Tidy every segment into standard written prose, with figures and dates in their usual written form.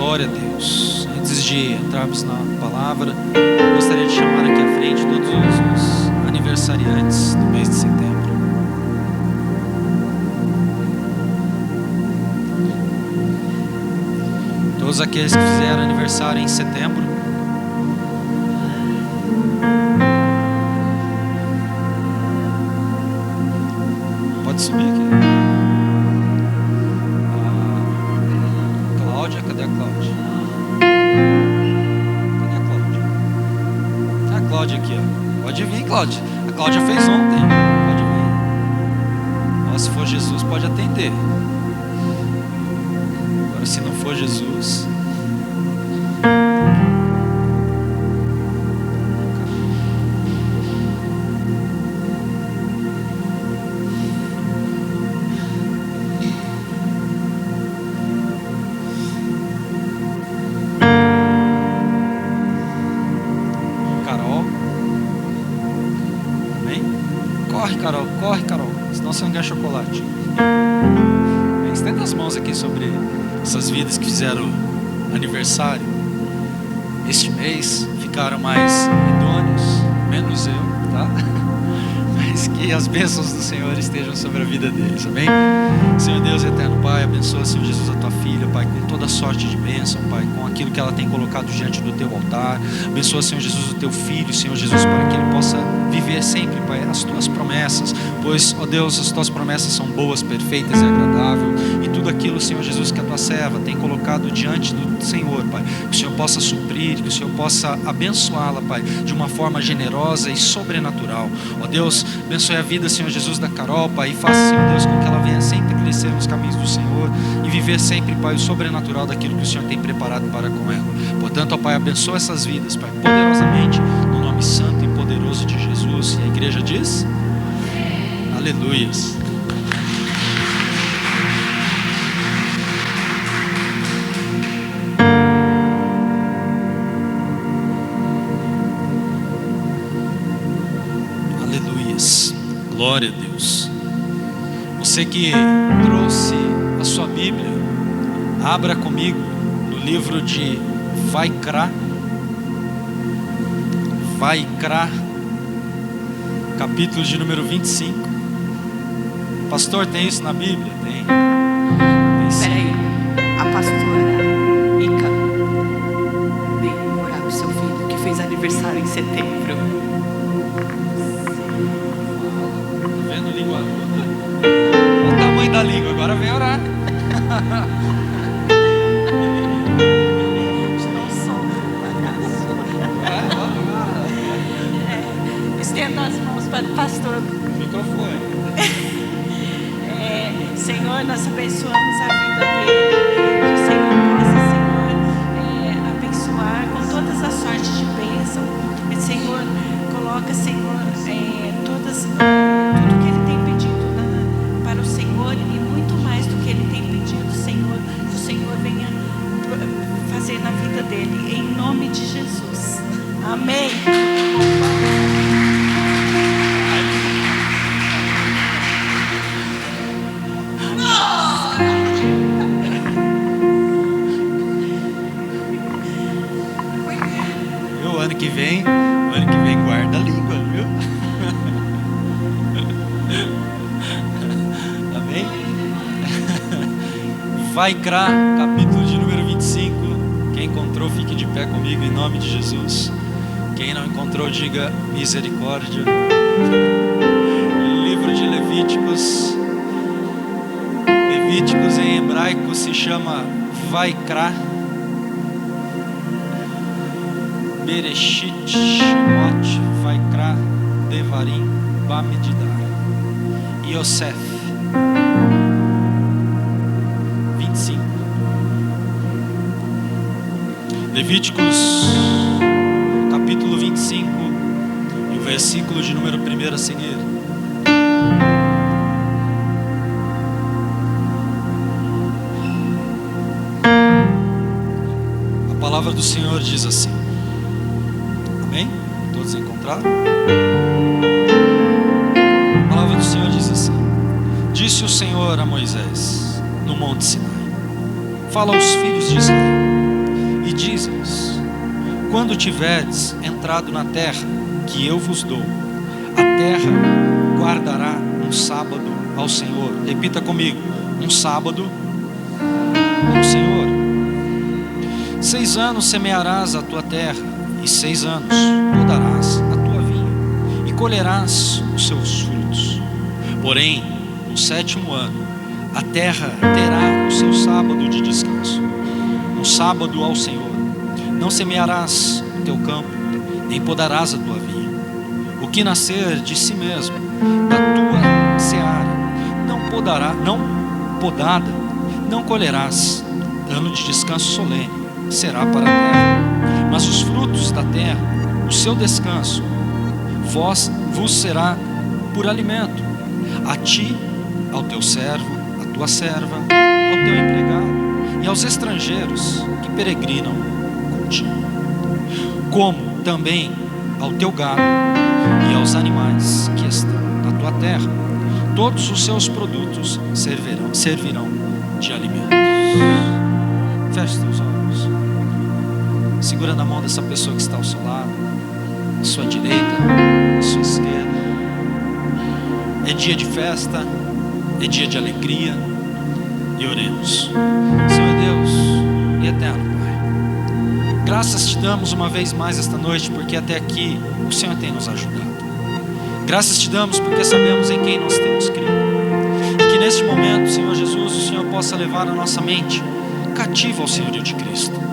Glória a Deus. Antes de entrarmos na palavra, eu gostaria de chamar aqui à frente todos os aniversariantes do mês de setembro. Todos aqueles que fizeram aniversário em setembro. Pode subir aqui. Cláudia, cadê a Cláudia? Cadê a Cláudia? A Cláudia aqui, ó. Pode vir, Cláudia. A Cláudia fez ontem. Pode vir. Ó, se for Jesus, pode atender. Agora, se não for Jesus... Corre, Carol, senão você não ganha chocolate. Estenda as mãos aqui sobre essas vidas que fizeram aniversário este mês, ficaram mais idôneos, menos eu, tá? Mas que as bênçãos do Senhor estejam sobre a vida deles, amém? Senhor Deus eterno, Pai, abençoa, Senhor Jesus, a tua filha, Pai, com toda sorte de bênção, Pai, com aquilo que ela tem colocado diante do teu altar. Abençoa, Senhor Jesus, o teu filho, Senhor Jesus, para que ele possa viver sempre, Pai, as tuas promessas, pois, ó Deus, as tuas promessas são boas, perfeitas e agradáveis, e tudo aquilo, Senhor Jesus, que a tua serva tem colocado diante do Senhor, Pai, que o Senhor possa suprir, que o Senhor possa abençoá-la, Pai, de uma forma generosa e sobrenatural. Ó Deus, abençoe a vida, Senhor Jesus, da Carol, Pai, e faça, Senhor Deus, com que ela venha sempre crescer nos caminhos do Senhor e viver sempre, Pai, o sobrenatural daquilo que o Senhor tem preparado para com ela. Portanto, ó Pai, abençoa essas vidas, Pai, poderosamente, no nome santo e poderoso de Jesus. E a igreja diz: aleluias. Aleluias. Glória a Deus. Você que trouxe a sua Bíblia, abra comigo no livro de Vaikra, capítulo de número 25. Pastor, tem isso na Bíblia? Tem. Peraí, a pastora Ica veio orar pro seu filho que fez aniversário em setembro. Tá vendo língua? Olha o tamanho da língua, agora vem orar. Estenda as mãos para o pastor. Microfone. Senhor, nós abençoamos a vida dele. Que o Senhor possa, Senhor, abençoar com todas as sortes de bênção. E, Senhor, coloca, Senhor, tudo que ele tem pedido para o Senhor e muito mais do que ele tem pedido, Senhor, que o Senhor venha fazer na vida dele, em nome de Jesus. Amém. O ano que vem guarda a língua, viu? Amém? Vaikra, capítulo de número 25. Quem encontrou, fique de pé comigo em nome de Jesus. Quem não encontrou, diga misericórdia. Livro de Levíticos. Levíticos em hebraico se chama Vaikra. Bereshit, Shemot, Vaikra, Devarim, Bamidbar, Yosef. 25. Levíticos, capítulo 25, e o versículo de número 1 a seguir. A palavra do Senhor diz assim. Amém? Todos encontraram? A palavra do Senhor diz assim: Disse o Senhor a Moisés no monte Sinai: Fala aos filhos de Israel e dize-lhes: quando tiverdes entrado na terra que eu vos dou, a terra guardará um sábado ao Senhor. Repita comigo: um sábado ao Senhor. 6 anos semearás a tua terra, e 6 anos podarás a tua vinha, e colherás os seus frutos. Porém, no 7º ano, a terra terá o seu sábado de descanso, um sábado ao Senhor. Não semearás o teu campo, nem podarás a tua vinha. O que nascer de si mesmo, da tua seara, não podada, não colherás. Ano de descanso solene será para a terra. Mas os frutos da terra, o seu descanso, vos será por alimento, a ti, ao teu servo, à tua serva, ao teu empregado e aos estrangeiros que peregrinam contigo, como também ao teu gado e aos animais que estão na tua terra. Todos os seus produtos servirão de alimento. Feche teus olhos. Segura na mão dessa pessoa que está ao seu lado, à sua direita, à sua esquerda. É dia de festa, é dia de alegria, e oremos. Senhor Deus e eterno Pai, graças te damos uma vez mais esta noite, porque até aqui o Senhor tem nos ajudado. Graças te damos porque sabemos em quem nós temos crido, e que neste momento, Senhor Jesus, o Senhor possa levar a nossa mente cativa ao senhorio de Cristo.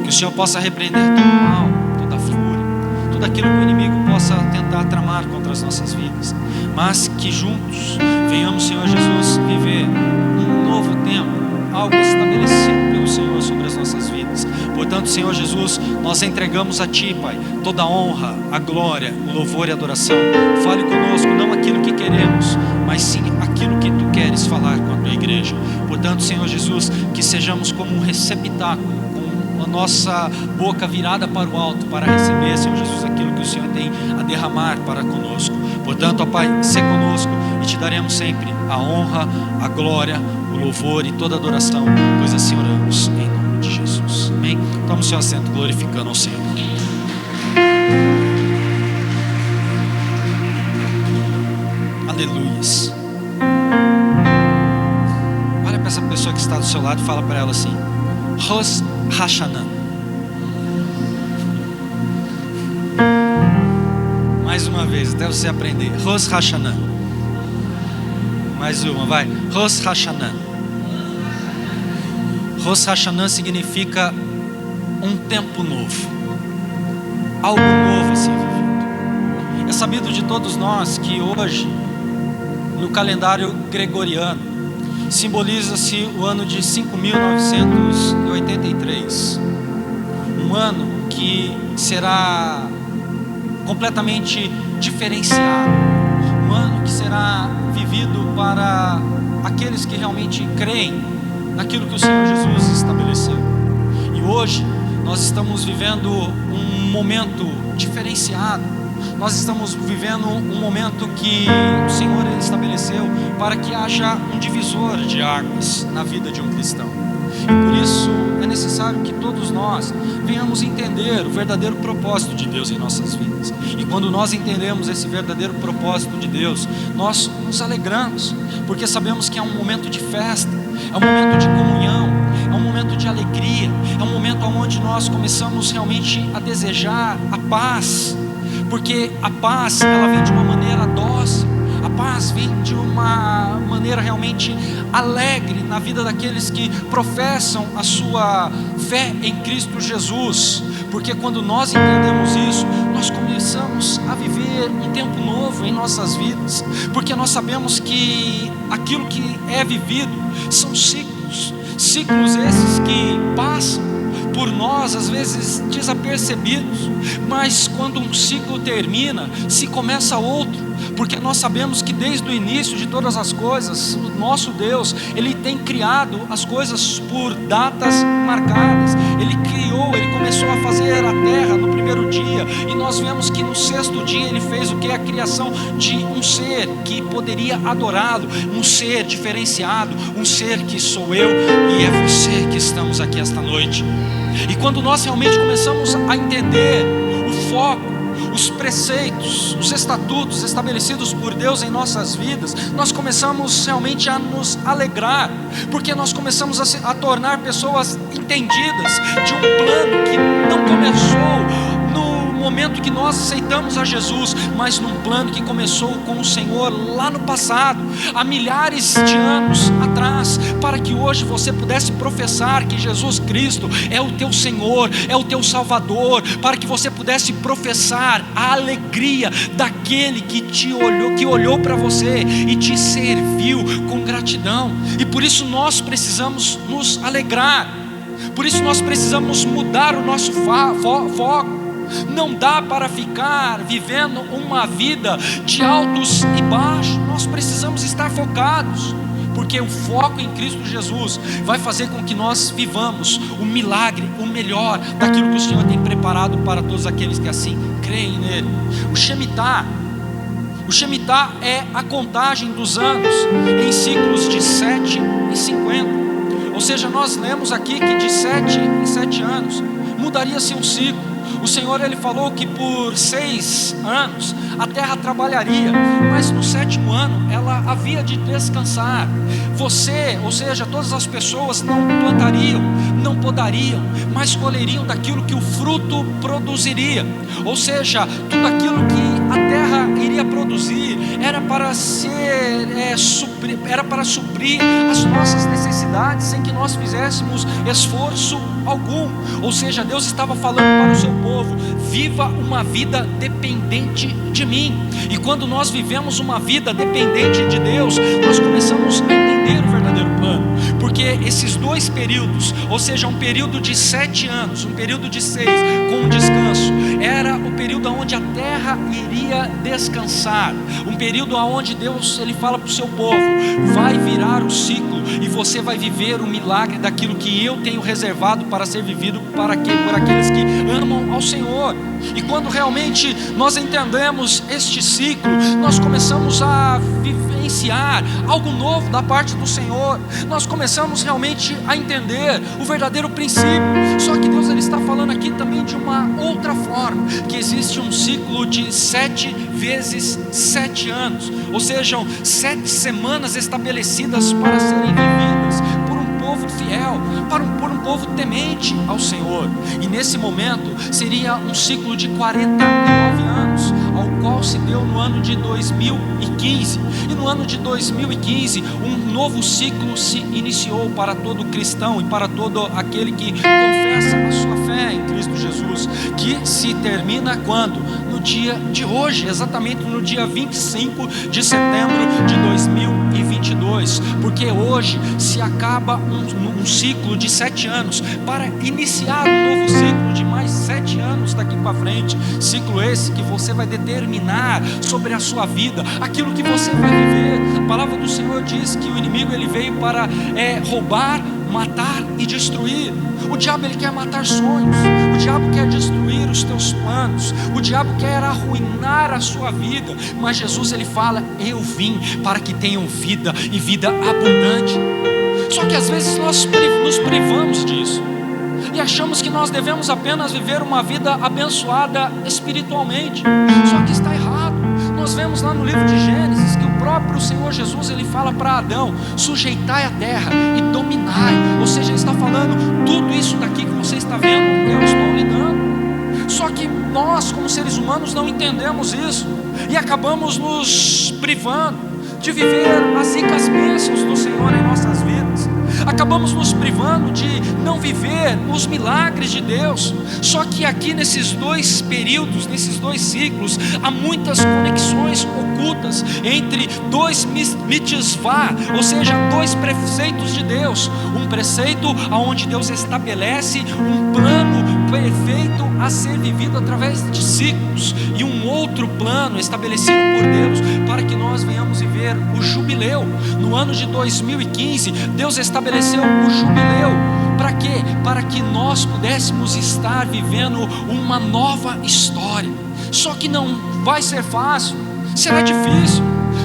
Que o Senhor possa repreender todo o mal, toda a fúria, tudo aquilo que o inimigo possa tentar tramar contra as nossas vidas, mas que juntos venhamos, Senhor Jesus, viver um novo tempo, algo estabelecido pelo Senhor sobre as nossas vidas. Portanto, Senhor Jesus, nós entregamos a Ti, Pai, toda a honra, a glória, o louvor e a adoração. Fale conosco, não aquilo que queremos, mas sim aquilo que Tu queres falar com a Tua igreja. Portanto, Senhor Jesus, que sejamos como um receptáculo, com a nossa boca virada para o alto, para receber, Senhor Jesus, aquilo que o Senhor tem a derramar para conosco. Portanto, ó Pai, sê conosco e Te daremos sempre a honra, a glória, o louvor e toda a adoração, pois assim oramos em nome de Jesus. Amém? Tome o seu assento glorificando ao Senhor. Aleluias. Olha para essa pessoa que está do seu lado e fala para ela assim: Rosh Hashanah. Mais uma vez, até você aprender. Rosh Hashanah. Mais uma, vai. Rosh Hashanah. Rosh Hashanah significa um tempo novo, algo novo a ser vivido. É sabido de todos nós que hoje, no calendário gregoriano, simboliza-se o ano de 5.983, um ano que será completamente diferenciado, um ano que será vivido para aqueles que realmente creem naquilo que o Senhor Jesus estabeleceu. E hoje nós estamos vivendo um momento diferenciado. Nós estamos vivendo um momento que o Senhor estabeleceu para que haja um divisor de águas na vida de um cristão. E por isso é necessário que todos nós venhamos entender o verdadeiro propósito de Deus em nossas vidas. E quando nós entendemos esse verdadeiro propósito de Deus, nós nos alegramos, porque sabemos que é um momento de festa, é um momento de comunhão, é um momento de alegria, é um momento onde nós começamos realmente a desejar a paz, porque a paz, ela vem de uma maneira dócil, a paz vem de uma maneira realmente alegre na vida daqueles que professam a sua fé em Cristo Jesus, porque quando nós entendemos isso, nós começamos a viver um tempo novo em nossas vidas, porque nós sabemos que aquilo que é vivido são ciclos esses que passam por nós, às vezes desapercebidos, mas quando um ciclo termina, se começa outro, porque nós sabemos que desde o início de todas as coisas, o nosso Deus, Ele tem criado as coisas por datas marcadas, Ele criou criou, Ele começou a fazer a terra no primeiro dia, e nós vemos que no sexto dia Ele fez o que? A criação de um ser que poderia adorá-lo, um ser diferenciado, um ser que sou eu e é você que estamos aqui esta noite. E quando nós realmente começamos a entender o foco, os preceitos, os estatutos estabelecidos por Deus em nossas vidas, nós começamos realmente a nos alegrar, porque nós começamos a tornar pessoas entendidas de um plano que não começou no momento que nós aceitamos a Jesus, mas num plano que começou com o Senhor lá no passado, há milhares de anos atrás, para que hoje você pudesse professar que Jesus Cristo é o teu Senhor, é o teu Salvador, para que você pudesse professar a alegria daquele que te olhou, que olhou para você e te serviu com gratidão. E por isso nós precisamos nos alegrar, por isso nós precisamos mudar o nosso foco. Não dá para ficar vivendo uma vida de altos e baixos. Nós precisamos estar focados, porque o foco em Cristo Jesus vai fazer com que nós vivamos o milagre, o melhor daquilo que o Senhor tem preparado para todos aqueles que assim creem nele. O Shemitah é a contagem dos anos em ciclos de 7 e 50. Ou seja, nós lemos aqui que de 7 em 7 anos mudaria-se um ciclo. O Senhor, Ele falou que por 6 anos a terra trabalharia, mas no 7º ano ela havia de descansar. Você, ou seja, todas as pessoas não plantariam, não podariam, mas colheriam daquilo que o fruto produziria. Ou seja, tudo aquilo que a terra iria produzir era para suprir as nossas necessidades, sem que nós fizéssemos esforço algum. Ou seja, Deus estava falando para o seu povo: viva uma vida dependente de mim. E quando nós vivemos uma vida dependente de Deus, nós começamos a entender o verdadeiro plano, porque esses dois períodos, ou seja, um período de 7 anos, um período de 6 com um descanso, era o período onde a terra iria descansar, um período onde Deus, Ele fala para o seu povo: vai virar o ciclo e você vai viver o milagre daquilo que eu tenho reservado para ser vivido por aqueles que amam ao Senhor. E quando realmente nós entendemos este ciclo, nós começamos a vivenciar algo novo da parte do Senhor. Nós começamos realmente a entender o verdadeiro princípio. Só que Deus, Ele está falando aqui também de uma outra forma, que existe um ciclo de 7 vezes 7 anos, ou seja, 7 semanas estabelecidas para serem vividas por um povo fiel, por um povo temente ao Senhor. E nesse momento seria um ciclo de 49 anos, ao qual se deu no ano de 2015. E no ano de 2015 um novo ciclo se iniciou para todo cristão e para todo aquele que confessa a sua fé em Cristo Jesus, que se termina quando? No dia de hoje, exatamente no dia 25 de setembro de 2022, porque hoje se acaba um ciclo de 7 anos para iniciar um novo ciclo de mais 7 anos daqui para frente. Ciclo esse que você vai determinar sobre a sua vida, aquilo que você vai viver. A palavra do Senhor diz que o inimigo, ele veio para roubar, matar e destruir. O diabo, ele quer matar sonhos, o diabo quer destruir os teus planos, o diabo quer arruinar a sua vida, mas Jesus, ele fala: eu vim para que tenham vida e vida abundante. Só que às vezes nós nos privamos disso e achamos que nós devemos apenas viver uma vida abençoada espiritualmente. Só que está errado. Nós vemos lá no livro de Gênesis que o próprio Senhor Jesus, ele fala para Adão: sujeitai a terra e dominai. Ou seja, ele está falando: tudo isso daqui que você está vendo, eu estou lhe dando. Só que nós, como seres humanos, não entendemos isso e acabamos nos privando de viver as ricas bênçãos do Senhor em nossas vidas. Acabamos nos privando de não viver os milagres de Deus. Só que aqui nesses dois períodos, nesses dois ciclos, há muitas conexões ocultas entre dois mitzvah, ou seja, dois preceitos de Deus. Um preceito onde Deus estabelece um plano perfeito a ser vivido através de ciclos, e um outro plano estabelecido por Deus para que nós venhamos viver o jubileu. No ano de 2015, Deus estabeleceu o jubileu. Para quê? Para que nós pudéssemos estar vivendo uma nova história. Só que não vai ser fácil, será difícil,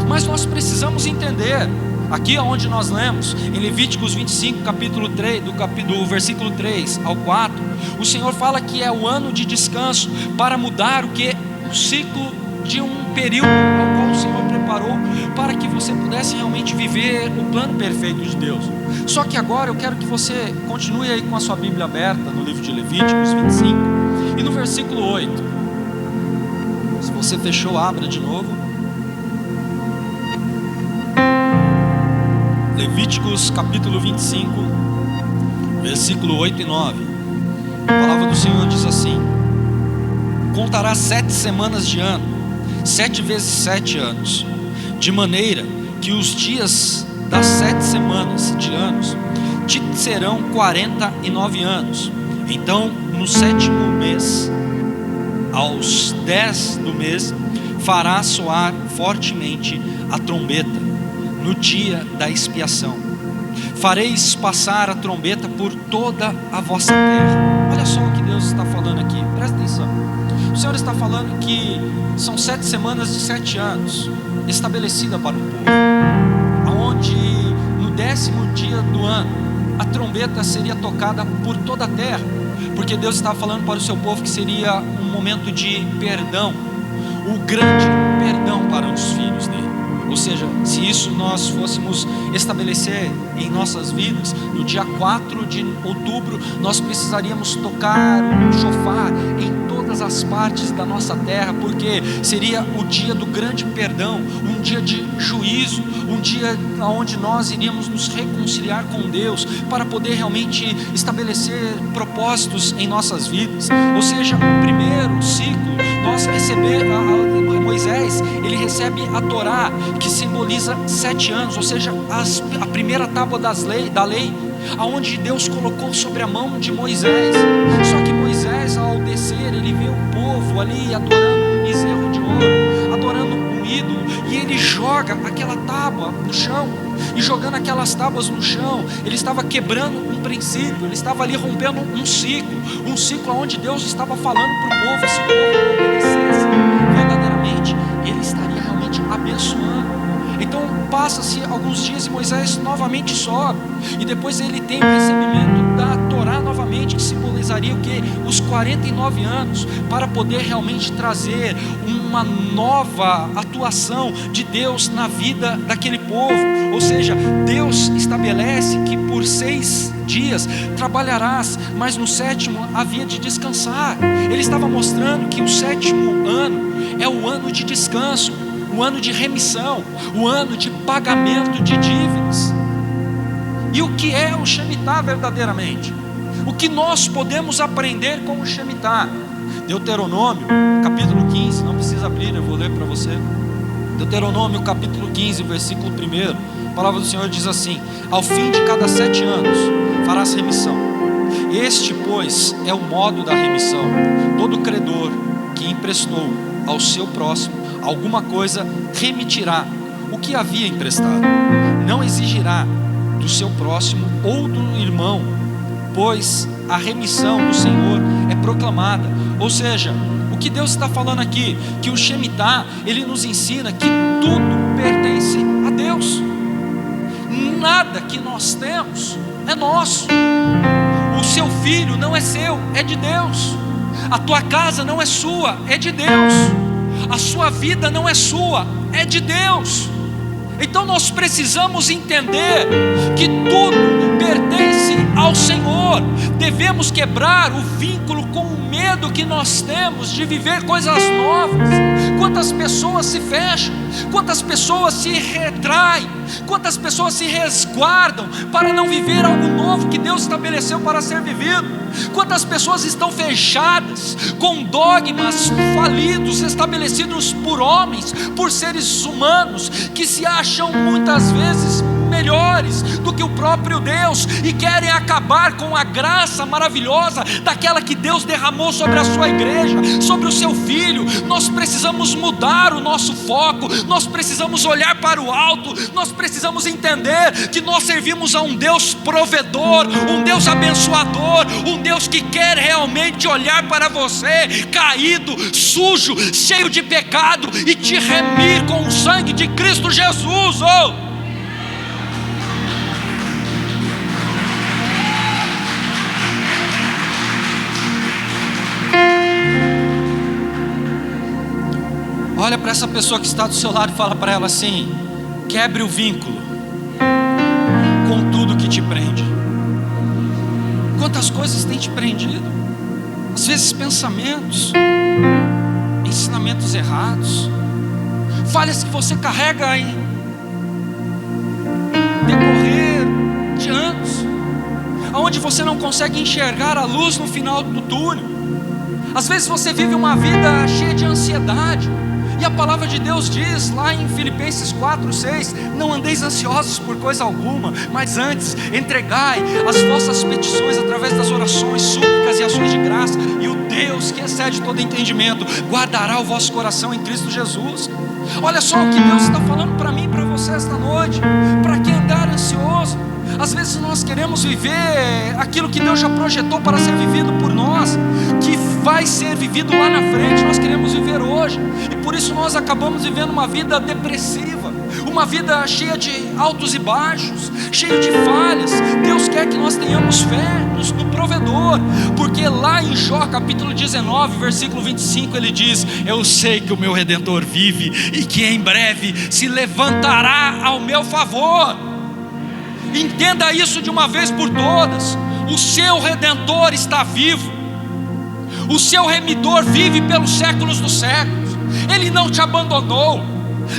mas nós precisamos entender. Aqui onde nós lemos, em Levíticos 25, capítulo 3, do versículo 3 ao 4, o Senhor fala que é o ano de descanso para mudar o que? O ciclo de um período ao qual o Senhor preparou para que você pudesse realmente viver o plano perfeito de Deus. Só que agora eu quero que você continue aí com a sua Bíblia aberta no livro de Levíticos 25 e no versículo 8. Se você fechou, abra de novo. Levíticos capítulo 25, versículo 8 e 9. A palavra do Senhor diz assim: contará 7 semanas de ano, 7 vezes 7 anos, de maneira que os dias das 7 semanas de anos te serão 49 anos. Então, no 7º mês, aos 10 do mês, fará soar fortemente a trombeta, no dia da expiação. Fareis passar a trombeta por toda a vossa terra. Olha só o que Deus está falando aqui, presta atenção. O Senhor está falando que são 7 semanas de 7 anos, estabelecida para o povo, onde no 10º dia do ano, a trombeta seria tocada por toda a terra, porque Deus estava falando para o seu povo que seria um momento de perdão, o grande perdão para os filhos dele. Ou seja, se isso nós fôssemos estabelecer em nossas vidas, no dia 4 de outubro, nós precisaríamos tocar um chofar em todas as partes da nossa terra, porque seria o dia do grande perdão, um dia de juízo, um dia onde nós iríamos nos reconciliar com Deus, para poder realmente estabelecer propósitos em nossas vidas. Ou seja, o primeiro ciclo, nós Moisés, ele recebe a Torá, que simboliza 7 anos, ou seja, a primeira tábua da lei, aonde Deus colocou sobre a mão de Moisés. Só que Moisés, ao descer, ele vê o povo ali adorando um bezerro de ouro, adorando um ídolo, e ele joga aquela tábua no chão. E jogando aquelas tábuas no chão, ele estava quebrando um princípio, ele estava ali rompendo um ciclo onde Deus estava falando para o povo, se o povo obedecesse verdadeiramente, ele estaria realmente abençoando. Então passa-se alguns dias e Moisés novamente sobe, e depois ele tem o recebimento da Torá novamente, que simbolizaria o quê? Os 49 anos, para poder realmente trazer uma nova atuação de Deus na vida daquele povo. Ou seja, Deus estabelece que por 6 dias trabalharás, mas no 7º havia de descansar. Ele estava mostrando que o 7º ano é o ano de descanso, o ano de remissão, o ano de pagamento de dívidas. E o que é o Shemitah verdadeiramente? O que nós podemos aprender com o Shemitah? Deuteronômio, capítulo 15, não precisa abrir, eu vou ler para você. Deuteronômio, capítulo 15, versículo 1, a palavra do Senhor diz assim: ao fim de cada 7 anos farás remissão. Este, pois, é o modo da remissão. Todo credor que emprestou ao seu próximo alguma coisa remitirá o que havia emprestado. Não exigirá do seu próximo ou do irmão, pois a remissão do Senhor é proclamada. Ou seja, o que Deus está falando aqui, que o Shemitah, ele nos ensina que tudo pertence a Deus. Nada que nós temos é nosso. O seu filho não é seu, é de Deus. A tua casa não é sua, é de Deus. A sua vida não é sua, é de Deus. Então nós precisamos entender que tudo pertence ao Senhor. Devemos quebrar o vínculo com o medo que nós temos de viver coisas novas. Quantas pessoas se fecham, quantas pessoas se retraem, quantas pessoas se resguardam para não viver algo novo que Deus estabeleceu para ser vivido. Quantas pessoas estão fechadas com dogmas falidos, estabelecidos por homens, por seres humanos, que se acham muitas vezes melhores do que o próprio Deus e querem acabar com a graça maravilhosa daquela que Deus derramou sobre a sua igreja, sobre o seu filho. Nós precisamos mudar o nosso foco, nós precisamos olhar para o alto, nós precisamos entender que nós servimos a um Deus provedor, um Deus abençoador, um Deus que quer realmente olhar para você caído, sujo, cheio de pecado e te remir com o sangue de Cristo Jesus. Olha para essa pessoa que está do seu lado e fala para ela assim: quebre o vínculo com tudo que te prende. Quantas coisas tem te prendido? Às vezes pensamentos, ensinamentos errados, falhas que você carrega em decorrer de anos, aonde você não consegue enxergar a luz no final do túnel. Às vezes você vive uma vida cheia de ansiedade, e a palavra de Deus diz lá em Filipenses 4:6: não andeis ansiosos por coisa alguma, mas antes entregai as vossas petições através das orações, súplicas e ações de graça, e o Deus que excede todo entendimento guardará o vosso coração em Cristo Jesus. Olha só o que Deus está falando para mim e para você esta noite. Para que andar ansioso? Às vezes nós queremos viver aquilo que Deus já projetou para ser vivido por nós, que vai ser vivido lá na frente. Nós queremos viver hoje, e por isso nós acabamos vivendo uma vida depressiva, uma vida cheia de altos e baixos, cheia de falhas. Deus quer que nós tenhamos fé no provedor, porque lá em Jó capítulo 19 versículo 25 ele diz: eu sei que o meu Redentor vive e que em breve se levantará ao meu favor. Entenda isso de uma vez por todas: o seu Redentor está vivo, o seu remidor vive pelos séculos dos séculos. Ele não te abandonou,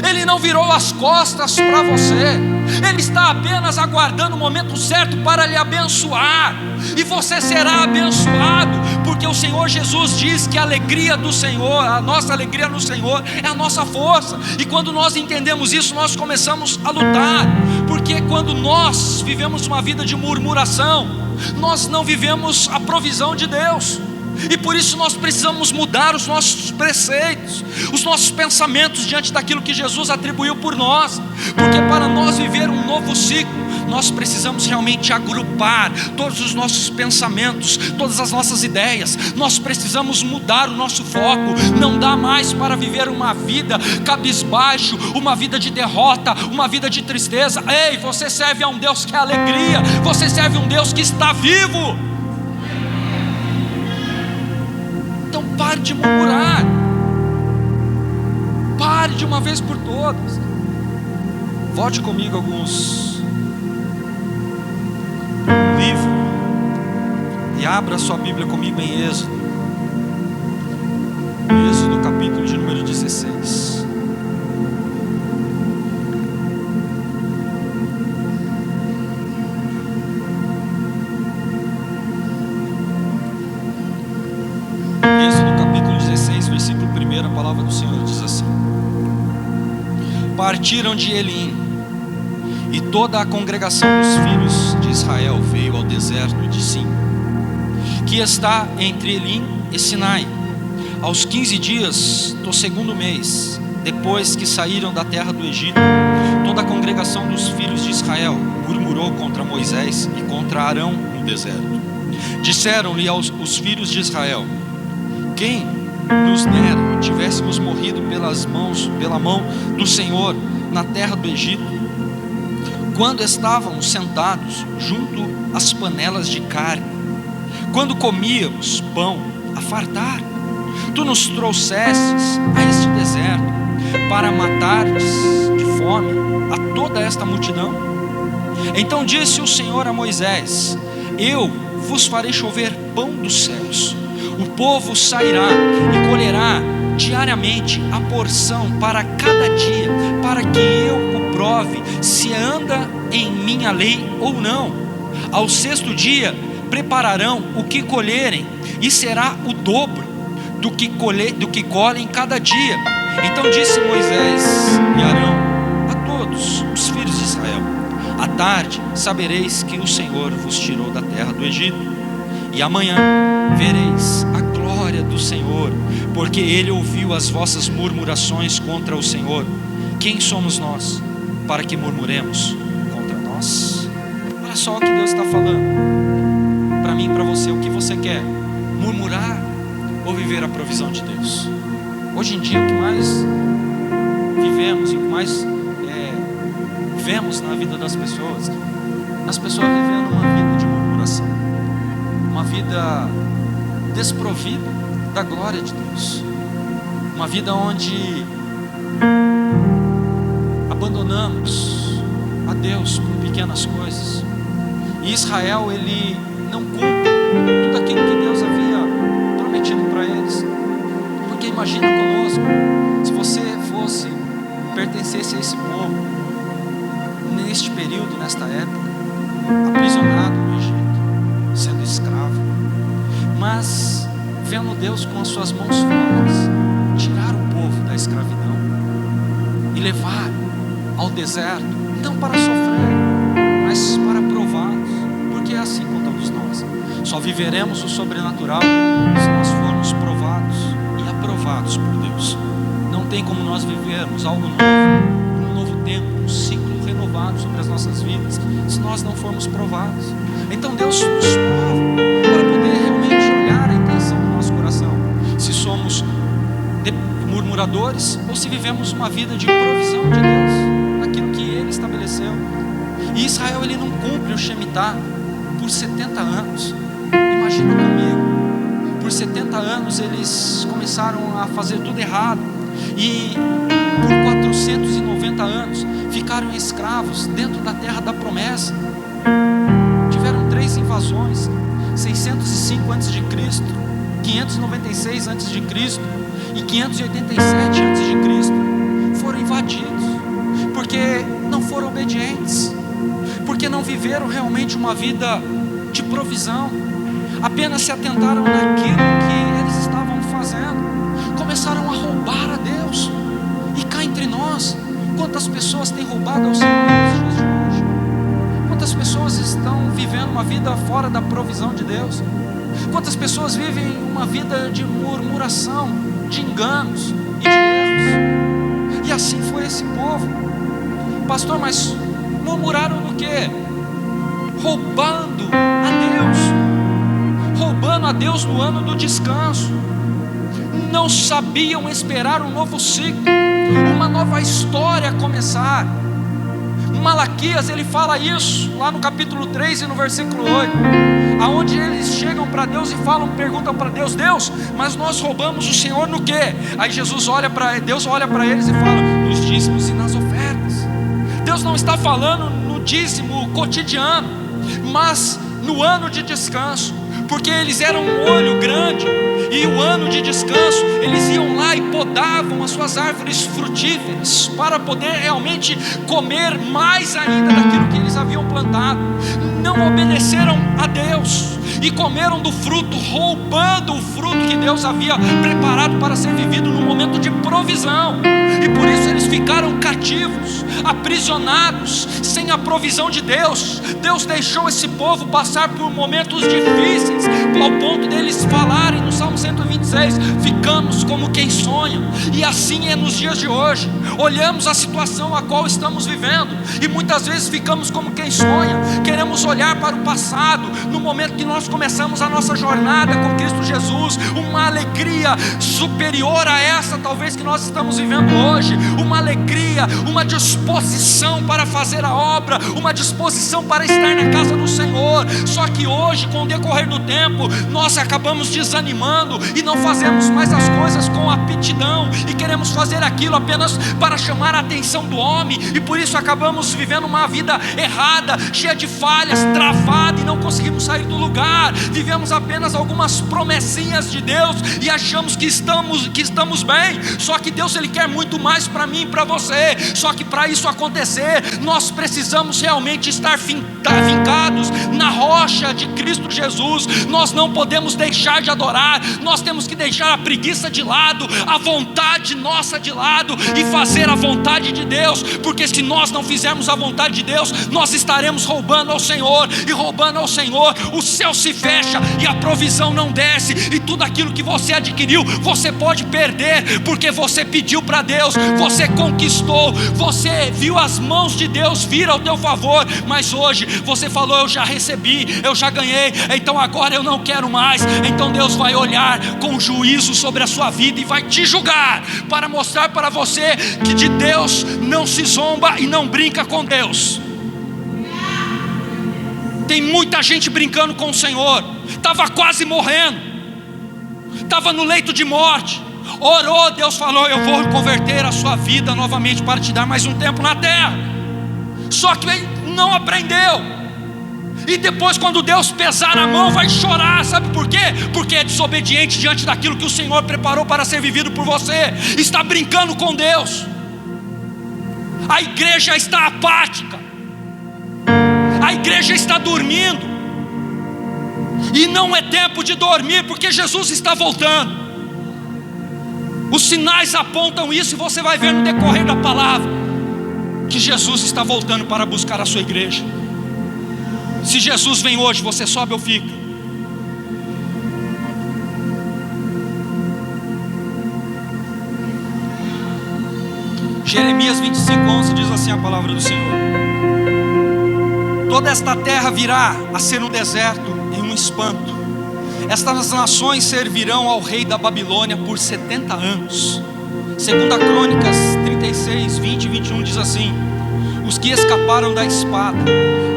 Ele não virou as costas para você, Ele está apenas aguardando o momento certo para lhe abençoar, e você será abençoado, porque o Senhor Jesus diz que a alegria do Senhor, a nossa alegria no Senhor é a nossa força. E quando nós entendemos isso, nós começamos a lutar, porque quando nós vivemos uma vida de murmuração, nós não vivemos a provisão de Deus. E por isso nós precisamos mudar os nossos preceitos, os nossos pensamentos diante daquilo que Jesus atribuiu por nós. Porque para nós viver um novo ciclo, nós precisamos realmente agrupar todos os nossos pensamentos, todas as nossas ideias. Nós precisamos mudar o nosso foco. Não dá mais para viver uma vida cabisbaixo, uma vida de derrota, uma vida de tristeza. Ei, você serve a um Deus que é alegria, você serve a um Deus que está vivo. Então pare de murmurar, pare de uma vez por todas. Volte comigo alguns livro e abra sua Bíblia comigo em Êxodo capítulo de número 16. Versículo 1, a palavra do Senhor diz assim: partiram de Elim, e toda a congregação dos filhos de Israel veio ao deserto de Sim, que está entre Elim e Sinai, aos 15 dias do segundo mês, depois que saíram da terra do Egito. Toda a congregação dos filhos de Israel murmurou contra Moisés e contra Arão no deserto. Disseram-lhe os filhos de Israel: quem nos dera tivéssemos morrido pela mão do Senhor na terra do Egito, quando estávamos sentados junto às panelas de carne, quando comíamos pão a fartar. Tu nos trouxestes a este deserto para matares de fome a toda esta multidão. Então disse o Senhor a Moisés: eu vos farei chover pão dos céus. O povo sairá e colherá diariamente a porção para cada dia, para que eu o prove se anda em minha lei ou não. Ao sexto dia prepararão o que colherem, e será o dobro do que colhem cada dia. Então disse Moisés e Arão a todos os filhos de Israel: a tarde sabereis que o Senhor vos tirou da terra do Egito, e amanhã vereis a glória do Senhor, porque Ele ouviu as vossas murmurações contra o Senhor. Quem somos nós para que murmuremos contra nós? Olha só o que Deus está falando para mim e para você. O que você quer? Murmurar ou viver a provisão de Deus? Hoje em dia o que mais vivemos e o que mais vemos na vida das pessoas, as pessoas vivendo uma vida de murmuração, uma vida desprovida da glória de Deus, uma vida onde abandonamos a Deus por pequenas coisas. E Israel, ele não cumpre tudo aquilo que Deus havia prometido para eles. Porque imagina conosco, se você pertencesse a esse povo neste período, nesta época, aprisionado no Egito, sendo escravo, mas vendo Deus com as suas mãos fortes tirar o povo da escravidão e levar ao deserto, não para sofrer, mas para prová-los, porque é assim com todos nós. Só viveremos o sobrenatural se nós formos provados e aprovados por Deus. Não tem como nós vivermos algo novo, um novo tempo, um ciclo renovado sobre as nossas vidas, se nós não formos provados. Então Deus nos prova para poder realmente olhar a intenção do nosso coração, se somos murmuradores ou se vivemos uma vida de provisão de Deus, naquilo que Ele estabeleceu. E Israel, ele não cumpre o Shemitah por 70 anos. Imagina comigo, por 70 anos eles começaram a fazer tudo errado, e por 490 anos ficaram escravos dentro da terra da promessa. Tiveram 3 invasões: 605 a.C., 596 a.C. e 587 a.C. Foram invadidos porque não foram obedientes, porque não viveram realmente uma vida de provisão, apenas se atentaram naquilo que eles estavam fazendo, começaram a roubar a Deus. E cá entre nós, quantas pessoas têm roubado ao Senhor nos dias de hoje? Quantas pessoas estão vivendo uma vida fora da provisão de Deus? Quantas pessoas vivem uma vida de murmuração, de enganos e de erros? E assim foi esse povo. Pastor, mas murmuraram do quê? Roubando a Deus no ano do descanso. Não sabiam esperar um novo ciclo, uma nova história começar. Malaquias, ele fala isso lá no capítulo 3 e no versículo 8, aonde eles chegam para Deus e perguntam para Deus: Deus, mas nós roubamos o Senhor no quê? Aí Deus olha para eles e fala: nos dízimos e nas ofertas. Deus não está falando no dízimo cotidiano, mas no ano de descanso, porque eles eram um olho grande, e o ano de descanso, eles iam lá e podavam as suas árvores frutíferas, para poder realmente comer mais ainda daquilo que eles haviam plantado. Não obedeceram a Deus, e comeram do fruto, roubando o fruto que Deus havia preparado para ser vivido no momento de provisão. E por isso eles ficaram cativos, aprisionados, sem a provisão de Deus. Deus deixou esse povo passar por momentos difíceis, ao ponto deles falarem no Salmo 126, ficamos como quem sonha. E assim é nos dias de hoje. Olhamos a situação a qual estamos vivendo, e muitas vezes ficamos como quem sonha. Queremos olhar para o passado, no momento que nós começamos a nossa jornada com Cristo Jesus, uma alegria superior a essa talvez que nós estamos vivendo hoje, uma alegria, uma disposição para fazer a obra, uma disposição para estar na casa do Senhor. Só que hoje, com o decorrer do tempo, nós acabamos desanimando e não fazemos mais as coisas com aptidão, e queremos fazer aquilo apenas para chamar a atenção do homem, e por isso acabamos vivendo uma vida errada, cheia de falhas, muralhas travadas e não conseguimos sair do lugar. Vivemos apenas algumas promessinhas de Deus e achamos que estamos bem. Só que Deus, Ele quer muito mais para mim e para você. Só que para isso acontecer, nós precisamos realmente estar fincados na rocha de Cristo Jesus. Nós não podemos deixar de adorar. Nós temos que deixar a preguiça de lado, a vontade nossa de lado, e fazer a vontade de Deus. Porque se nós não fizermos a vontade de Deus, nós estaremos roubando ao Senhor. E roubando ao Senhor, o céu se fecha e a provisão não desce. E tudo aquilo que você adquiriu, você pode perder, porque você pediu para Deus, você conquistou, você viu as mãos de Deus vir ao teu favor. Mas hoje você falou: eu já recebi, eu já ganhei, então agora eu não quero mais. Então Deus vai olhar com juízo sobre a sua vida e vai te julgar, para mostrar para você que de Deus não se zomba e não brinca com Deus. Tem muita gente brincando com o Senhor. Estava quase morrendo, estava no leito de morte, orou, Deus falou: eu vou converter a sua vida novamente para te dar mais um tempo na terra. Só que ele não aprendeu. E depois, quando Deus pesar a mão, vai chorar. Sabe por quê? Porque é desobediente diante daquilo que o Senhor preparou para ser vivido por você. Está brincando com Deus. A igreja está apática, a igreja está dormindo. E não é tempo de dormir, porque Jesus está voltando. Os sinais apontam isso, e você vai ver no decorrer da palavra que Jesus está voltando para buscar a sua igreja. Se Jesus vem hoje, você sobe ou fica? Jeremias 25:11 diz assim a palavra do Senhor: toda esta terra virá a ser um deserto e um espanto. Estas nações servirão ao rei da Babilônia por 70 anos. Segunda Crônicas 36, 20 e 21 diz assim: os que escaparam da espada,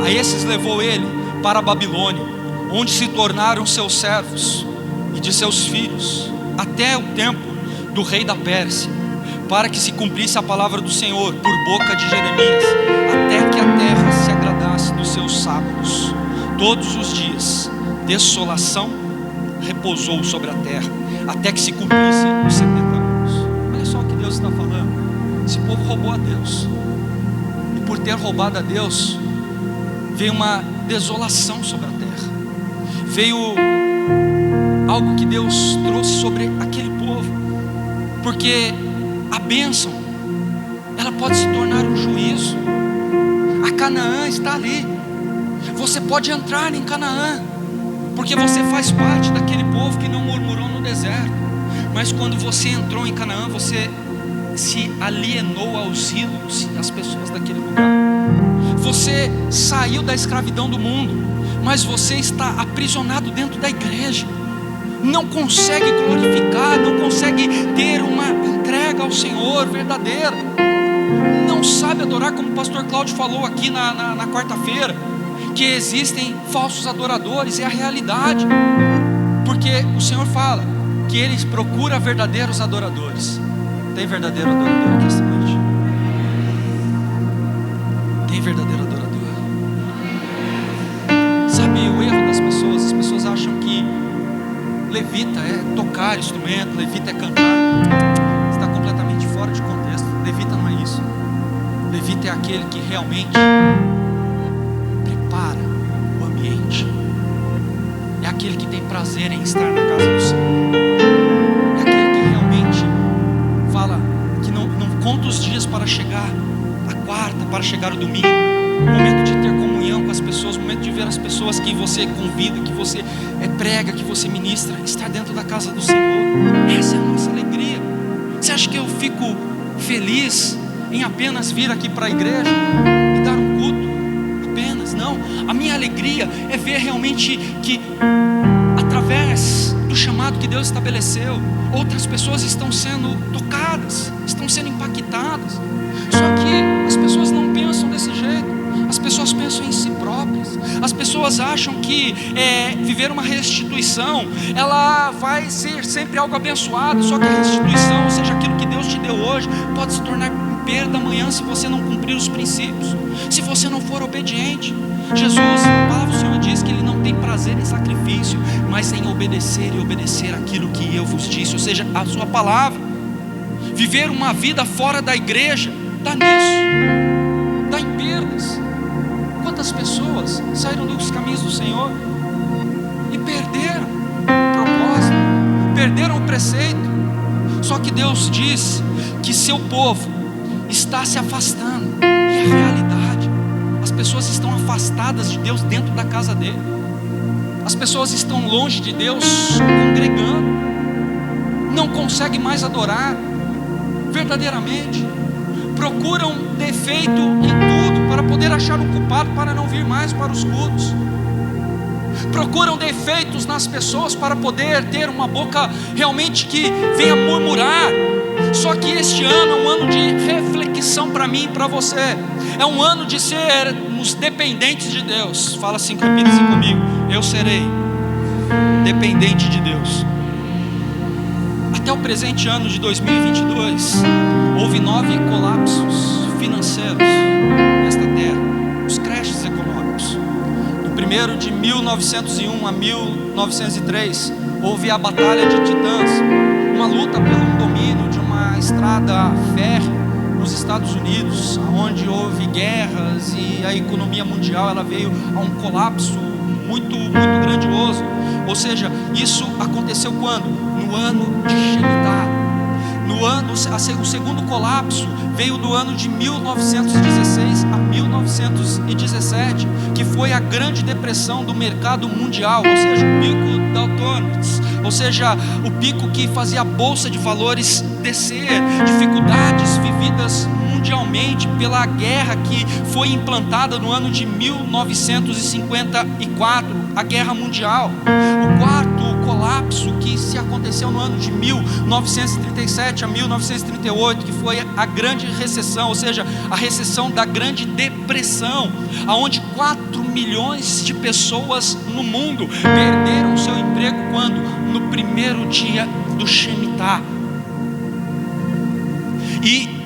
a esses levou ele para a Babilônia, onde se tornaram seus servos e de seus filhos, até o tempo do rei da Pérsia, para que se cumprisse a palavra do Senhor por boca de Jeremias, até que a terra se agradasse dos seus sábados. Todos os dias desolação repousou sobre a terra, até que se cumprissem os 70 anos. Olha só o que Deus está falando. Esse povo roubou a Deus, e por ter roubado a Deus, veio uma desolação sobre a terra. Veio algo que Deus trouxe sobre aquele povo, porque a bênção, ela pode se tornar um juízo. A Canaã está ali. Você pode entrar em Canaã, porque você faz parte daquele povo que não murmurou no deserto. Mas quando você entrou em Canaã, você se alienou aos ídolos e às pessoas daquele lugar. Você saiu da escravidão do mundo, mas você está aprisionado dentro da igreja. Não consegue glorificar, não consegue ter uma entrega ao Senhor verdadeira. Não sabe adorar, como o pastor Cláudio falou aqui na quarta-feira, que existem falsos adoradores. É a realidade, porque o Senhor fala que Ele procura verdadeiros adoradores. Tem verdadeiro adorador aqui esta noite? Tem verdadeiro adorador? Sabe o erro das pessoas? As pessoas acham que levita é tocar instrumento, levita é cantar. Está completamente fora de contexto. Levita não é isso. Levita é aquele que realmente prepara o ambiente. É aquele que tem prazer em estar na casa do Senhor. É aquele que realmente fala que não conta os dias para chegar a quarta, para chegar o domingo. Momento de ter comunhão com as pessoas, momento de ver as pessoas que você convida, que você prega, que você ministra, estar dentro da casa do Senhor. Essa é a nossa alegria. Você acha que eu fico feliz em apenas vir aqui para a igreja e dar um culto? Apenas? Não. A minha alegria é ver realmente que através do chamado que Deus estabeleceu, outras pessoas estão sendo tocadas, estão sendo impactadas. Só que as pessoas não pensam desse jeito. As pessoas pensam em si próprias. As pessoas acham que viver uma restituição, ela vai ser sempre algo abençoado. Só que a restituição, ou seja, aquilo que Deus te deu hoje, pode se tornar um perda amanhã se você não cumprir os princípios, se você não for obediente. Jesus, a palavra do Senhor diz que Ele não tem prazer em sacrifício, mas em obedecer e obedecer aquilo que eu vos disse, ou seja, a sua palavra. Viver uma vida fora da igreja dá nisso, dá em perdas. Quantas pessoas saíram dos caminhos do Senhor e perderam o propósito, perderam o preceito? Só que Deus diz que seu povo está se afastando, e é realidade. As pessoas estão afastadas de Deus dentro da casa dele. As pessoas estão longe de Deus, congregando, não conseguem mais adorar verdadeiramente, procuram defeito em tudo para poder achar um culpado para não vir mais para os cultos, procuram defeitos nas pessoas para poder ter uma boca realmente que venha murmurar. Só que este ano é um ano de reflexão para mim e para você, é um ano de sermos dependentes de Deus. Fala assim, repita assim comigo: eu serei dependente de Deus. Até o presente ano de 2022, houve 9 colapsos financeiros nesta terra, os crashes econômicos. No primeiro, de 1901 a 1903, houve a Batalha de Titãs, uma luta pelo domínio de uma estrada férrea nos Estados Unidos, onde houve guerras e a economia mundial ela veio a um colapso muito grandioso. Ou seja, isso aconteceu quando? No ano de Shemitah. O segundo colapso veio do ano de 1916 a 1917, que foi a grande depressão do mercado mundial, ou seja, o pico da Dow-Jones, ou seja, o pico que fazia a bolsa de valores descer, dificuldades vividas mundialmente pela guerra que foi implantada no ano de 1954, a Guerra Mundial. O quarto colapso que se aconteceu no ano de 1937 a 1938, que foi a grande recessão, ou seja, a recessão da Grande Depressão, aonde 4 milhões de pessoas no mundo perderam seu emprego quando? No primeiro dia do Shemitah. E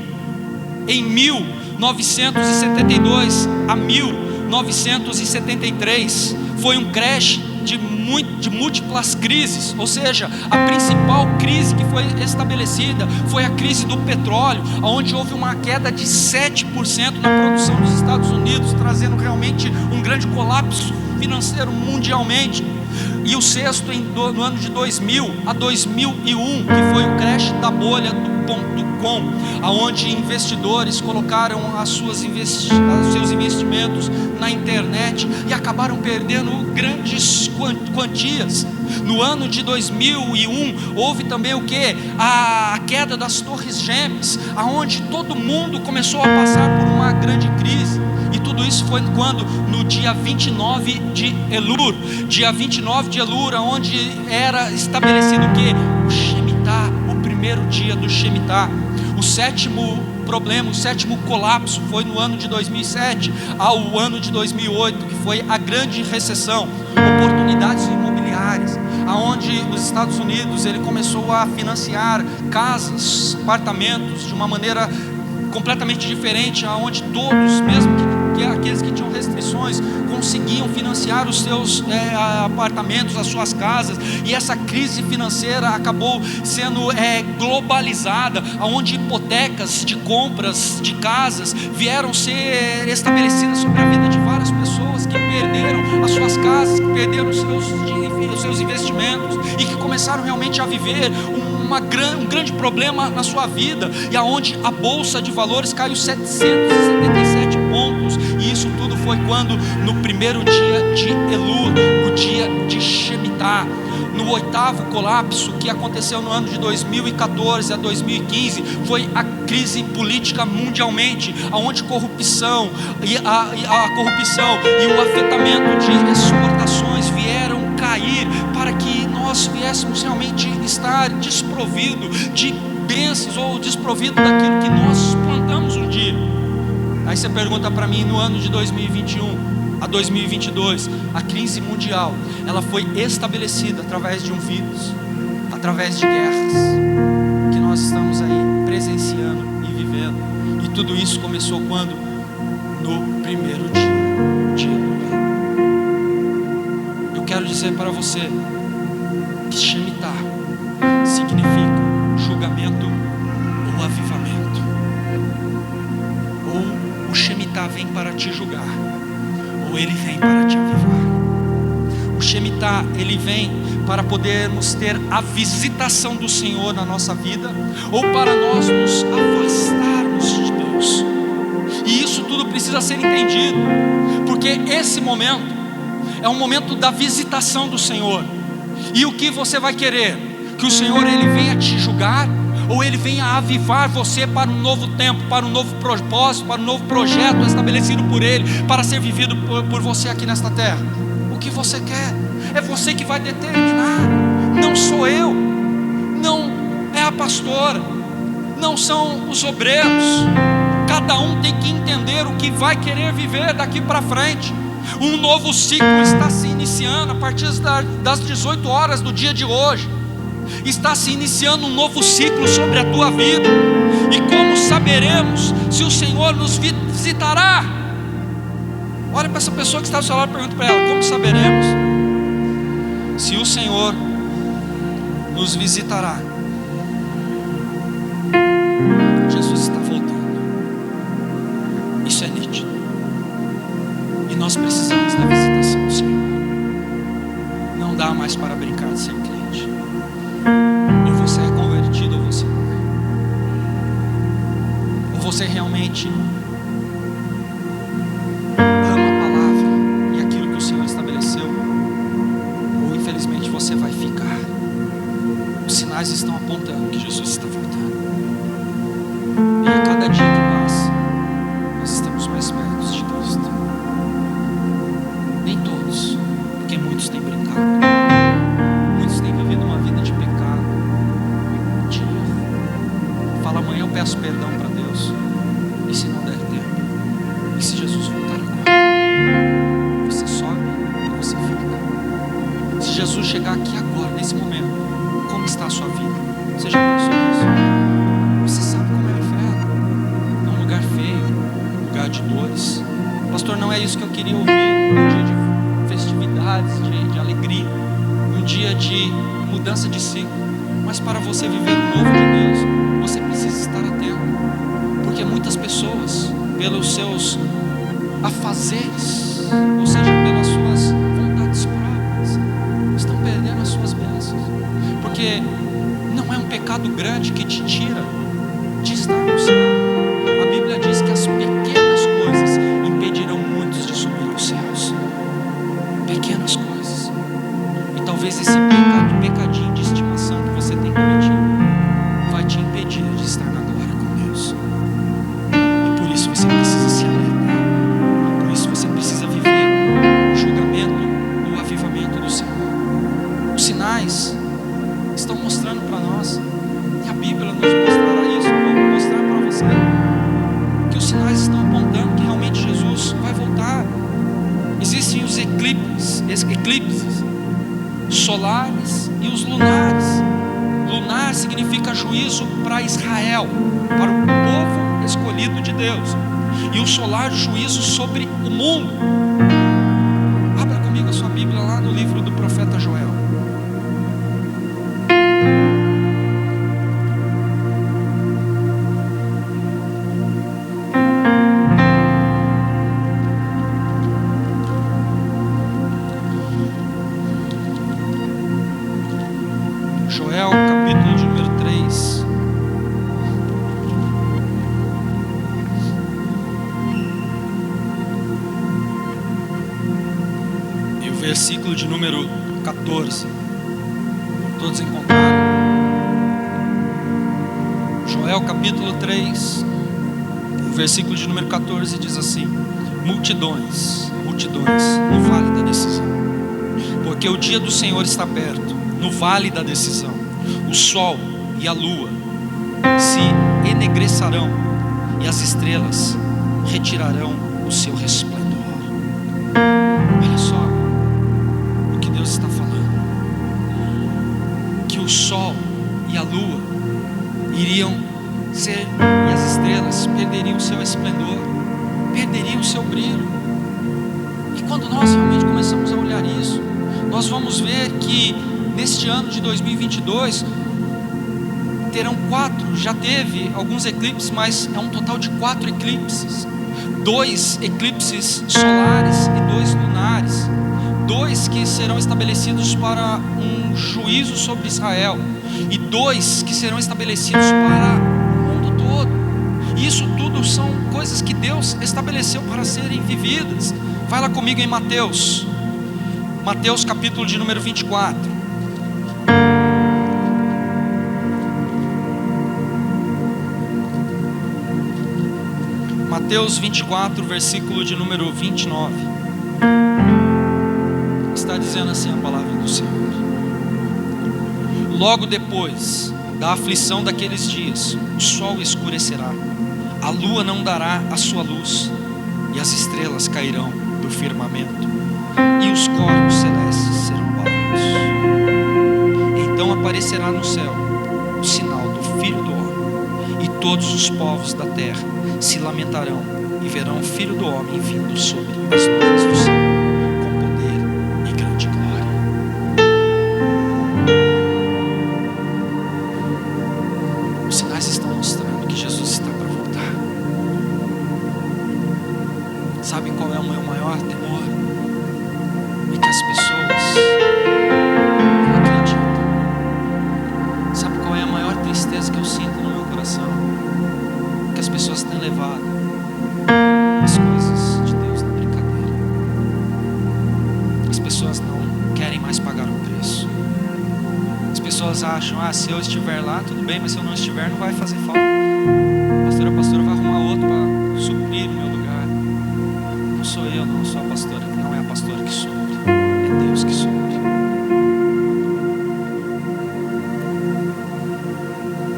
em 1972 a 1973 foi um crash de múltiplas crises, ou seja, a principal crise que foi estabelecida foi a crise do petróleo, onde houve uma queda de 7% na produção dos Estados Unidos, trazendo realmente um grande colapso financeiro mundialmente. E o sexto no ano de 2000 a 2001, que foi o crash da bolha do .com, aonde investidores colocaram seus investimentos na internet e acabaram perdendo grandes quantias. No ano de 2001 houve também o que? A queda das Torres Gêmeas, aonde todo mundo começou a passar por uma grande crise. E tudo isso foi quando? No dia 29 de Elul. Dia 29 de Elul, onde era estabelecido o que? O Shemitah, o primeiro dia do Shemitah. O sétimo problema, o sétimo colapso foi no ano de 2007 ao ano de 2008, que foi a grande recessão. Oportunidades imobiliárias, aonde os Estados Unidos ele começou a financiar casas, apartamentos de uma maneira completamente diferente, aonde todos, mesmo que aqueles que tinham restrições, conseguiam financiar os seus apartamentos, as suas casas. E essa crise financeira acabou sendo globalizada, onde hipotecas de compras de casas vieram ser estabelecidas sobre a vida de várias pessoas que perderam as suas casas, que perderam os seus investimentos e que começaram realmente a viver um grande problema na sua vida, e aonde a bolsa de valores caiu 777 pontos. E isso tudo foi quando? No primeiro dia de Elul, o dia de Shemitah. No oitavo colapso, que aconteceu no ano de 2014 a 2015, foi a crise política mundialmente, onde corrupção e a corrupção e o afetamento de exportações vieram cair, para que nós viéssemos realmente estar desprovido de bênçãos, ou desprovido daquilo que nós plantamos um dia. Aí você pergunta para mim, no ano de 2021 a 2022, a crise mundial, ela foi estabelecida através de um vírus, através de guerras, que nós estamos aí presenciando e vivendo. E tudo isso começou quando? No primeiro dia de Elul. Eu quero dizer para você que Shemitah significa julgamento ou avivamento. Ou o Shemitah vem para te julgar, ou ele vem para te avivar. O Shemitah, ele vem para podermos ter a visitação do Senhor na nossa vida, ou para nós nos afastarmos de Deus. E isso tudo precisa ser entendido, porque esse momento é um momento da visitação do Senhor. E o que você vai querer? Que o Senhor ele venha te julgar, ou ele venha avivar você para um novo tempo, para um novo propósito, para um novo projeto estabelecido por Ele, para ser vivido por você aqui nesta terra? O que você quer? É você que vai determinar. Não sou eu, não é a pastora, não são os obreiros. Cada um tem que entender o que vai querer viver daqui para frente. Um novo ciclo está se iniciando a partir das 18 horas do dia de hoje. Está se iniciando um novo ciclo sobre a tua vida. E como saberemos se o Senhor nos visitará? Olha para essa pessoa que está do seu lado e pergunta para ela: como saberemos se o Senhor nos visitará? Jesus está voltando. Isso é nítido. E nós precisamos da visitação do Senhor. Não dá mais para brincar de ser crente. Ou você é convertido ou você não é. Ou você realmente ama a palavra e aquilo que o Senhor estabeleceu, ou infelizmente você vai ficar. Os sinais estão apontando que Jesus está voltando. E a cada dia que passa, nós estamos mais perto de Cristo. Nem todos, porque muitos têm brincado. Muitos têm vivido uma vida de pecado, de erro. Fala: amanhã eu peço perdão para Deus. E se não der tempo? E se Jesus voltar agora? Você sobe ou você fica? Se Jesus chegar aqui agora, nesse momento, como está a sua vida? Você já pensou nisso? Você sabe como é o inferno? É um lugar feio, um lugar de dores. Pastor, não é isso que eu queria ouvir. Um dia de festividades, de alegria, um dia de mudança de ciclo. Mas para você viver o novo de Deus, você precisa estar atento, porque muitas pessoas, pelos seus afazeres, ou seja, pelas suas vontades próprias, estão perdendo as suas bênçãos. Porque não é um pecado grande que te tira de estar no céu. A Bíblia diz que as pequenas coisas impedirão muitos de subir aos céus. Pequenas coisas. E talvez esse pecadinho de estimação que você tem cometido vai te impedir de estar na glória com Deus. E por isso você precisa se alertar. Por isso você precisa viver o julgamento, o avivamento do Senhor. Os sinais estão mostrando para nós, e a Bíblia nos mostrará isso. Eu vou mostrar para você que os sinais estão apontando que realmente Jesus vai voltar. Existem os eclipses solares e os lunares. Lunar significa juízo para Israel, para o povo escolhido de Deus. E o solar, juízo sobre o mundo. Abra comigo a sua Bíblia lá no livro do profeta Joel. Joel, capítulo de número 3. E o versículo de número 14. Todos encontraram? Joel, capítulo 3. O versículo de número 14 diz assim: multidões, multidões, no vale da decisão. Porque o dia do Senhor está perto, no vale da decisão. O sol e a lua se enegrecerão, e as estrelas retirarão o seu resplendor. Olha só o que Deus está falando: que o sol e a lua iriam ser, e as estrelas perderiam perderiam o seu esplendor, perderiam o seu brilho. E quando nós realmente começamos a olhar isso, nós vamos ver que neste ano de 2022 terão 4, já teve alguns eclipses, mas é um total de 4 eclipses. 2 eclipses solares e 2 lunares. 2 que serão estabelecidos para um juízo sobre Israel, e 2 que serão estabelecidos para o mundo todo. E isso tudo são coisas que Deus estabeleceu para serem vividas. Vai lá comigo em Mateus capítulo de número 24. Mateus 24, versículo de número 29. Está dizendo assim a palavra do Senhor: logo depois da aflição daqueles dias, o sol escurecerá, a lua não dará a sua luz, e as estrelas cairão do firmamento, e os corpos celestes serão abalados. Então aparecerá no céu o sinal do Filho do Homem, e todos os povos da terra se lamentarão e verão o Filho do Homem vindo sobre as nuvens do céu, com poder e grande glória. Os sinais estão mostrando que Jesus está para voltar. Sabe qual é o meu maior temor? É que as pessoas não acreditam. Sabe qual é a maior tristeza que eu sinto no meu coração? Que as pessoas têm levado as coisas de Deus na brincadeira. As pessoas não querem mais pagar o preço. As pessoas acham: se eu estiver lá, tudo bem, mas se eu não estiver, não vai fazer falta. A pastora vai arrumar outro para suprir o meu lugar. Não sou eu, não sou a pastora, não é a pastora que supre, é Deus que supre.